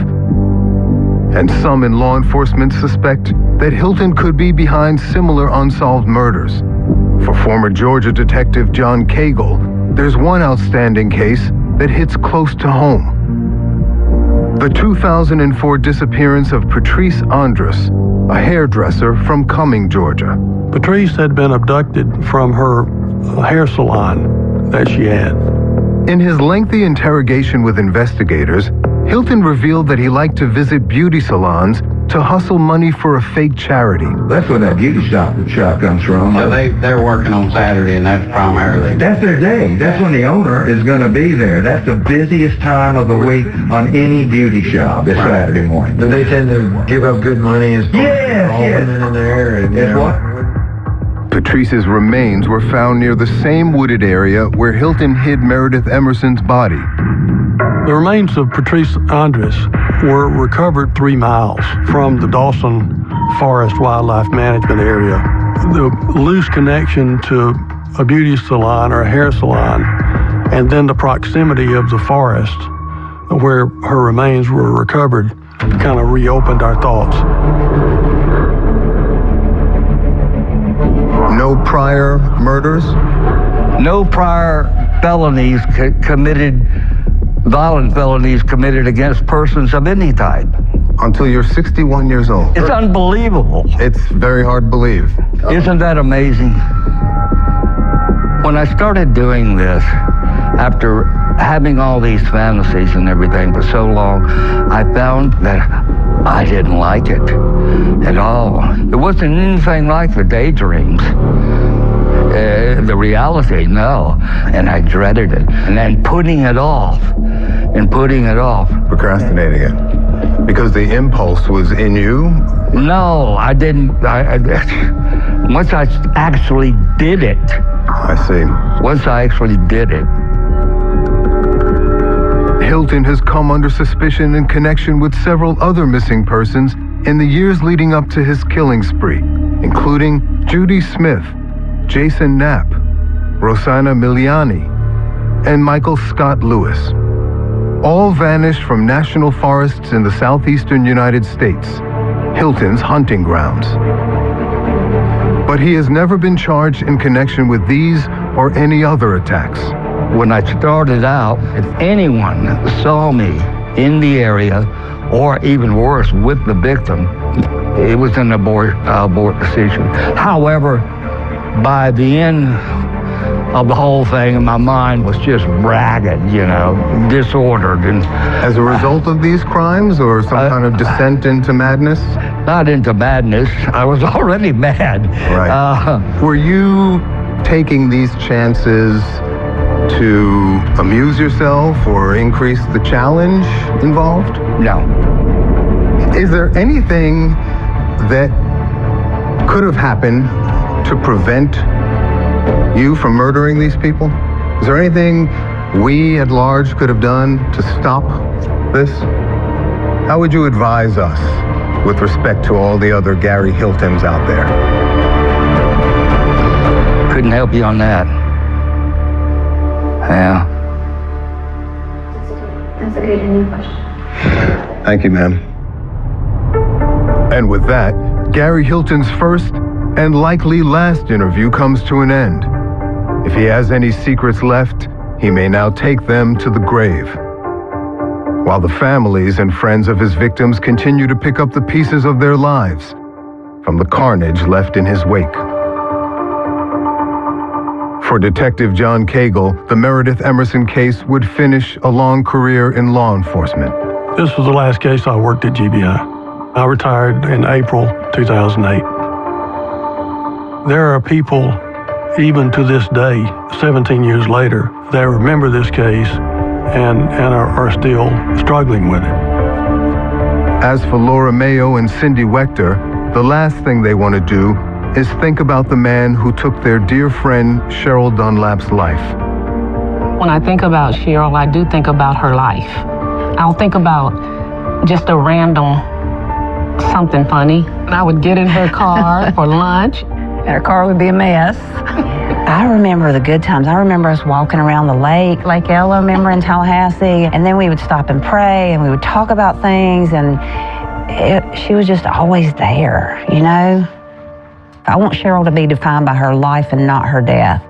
Speaker 3: And some in law enforcement suspect that Hilton could be behind similar unsolved murders. For former Georgia detective John Cagle, there's one outstanding case that hits close to home. The 2004 disappearance of Patrice Andrus, a hairdresser from Cumming, Georgia.
Speaker 5: Patrice had been abducted from her hair salon that she had.
Speaker 3: In his lengthy interrogation with investigators, Hilton revealed that he liked to visit beauty salons to hustle money for a fake charity.
Speaker 4: That's where that beauty shop comes from.
Speaker 22: So they're working on Saturday, and that's primarily...
Speaker 4: That's their day. That's when the owner is going to be there. That's the busiest time of the week on any beauty shop. It's Saturday morning.
Speaker 22: Do they tend to give up good money as far as all women in there? And,
Speaker 3: Patrice's remains were found near the same wooded area where Hilton hid Meredith Emerson's body.
Speaker 5: The remains of Patrice Andrus were recovered 3 miles from the Dawson Forest Wildlife Management Area. The loose connection to a beauty salon or a hair salon, and then the proximity of the forest where her remains were recovered, kind of reopened our thoughts.
Speaker 1: No prior murders?
Speaker 2: No prior felonies committed, violent felonies committed against persons of any type.
Speaker 1: Until you're 61 years old.
Speaker 2: It's unbelievable.
Speaker 1: It's very hard to believe.
Speaker 2: Isn't that amazing? When I started doing this, after having all these fantasies and everything for so long, I found that I didn't like it at all. It wasn't anything like the daydreams. The reality, no. And I dreaded it. And then putting it off.
Speaker 1: Procrastinating it. Because the impulse was in you?
Speaker 2: No, I didn't. Once I actually did it.
Speaker 1: I see.
Speaker 2: Once I actually did it.
Speaker 3: Hilton has come under suspicion in connection with several other missing persons in the years leading up to his killing spree, including Judy Smith, Jason Knapp, Rosanna Miliani, and Michael Scott Lewis. All vanished from national forests in the southeastern United States, Hilton's hunting grounds. But he has never been charged in connection with these or any other attacks.
Speaker 2: When I started out, if anyone saw me in the area, or even worse, with the victim, it was an abort decision. However, by the end of the whole thing, my mind was just ragged, disordered. And
Speaker 1: as a result of these crimes, or some kind of descent into madness?
Speaker 2: Not into madness. I was already mad.
Speaker 1: Right. Were you taking these chances to amuse yourself or increase the challenge involved?
Speaker 2: No.
Speaker 1: Is there anything that could have happened to prevent you from murdering these people? Is there anything we at large could have done to stop this? How would you advise us with respect to all the other Gary Hiltons out there?
Speaker 2: Couldn't help you on that. Yeah.
Speaker 6: That's a good ending question.
Speaker 1: Thank you, ma'am.
Speaker 3: And with that, Gary Hilton's first and likely last interview comes to an end. If he has any secrets left, he may now take them to the grave. While the families and friends of his victims continue to pick up the pieces of their lives from the carnage left in his wake. For Detective John Cagle, the Meredith Emerson case would finish a long career in law enforcement.
Speaker 5: This was the last case I worked at GBI. I retired in April 2008. There are people, even to this day, 17 years later, that remember this case and are still struggling with it.
Speaker 3: As for Laura Mayo and Cindy Wechter, the last thing they want to do is think about the man who took their dear friend Cheryl Dunlap's life.
Speaker 21: When I think about Cheryl, I do think about her life. I'll think about just a random something funny. I would get in her car for lunch.
Speaker 17: And her car would be a mess. I remember the good times. I remember us walking around the lake, Lake Ella, remember, in Tallahassee, and then we would stop and pray, and we would talk about things, and she was just always there, I want Cheryl to be defined by her life and not her death.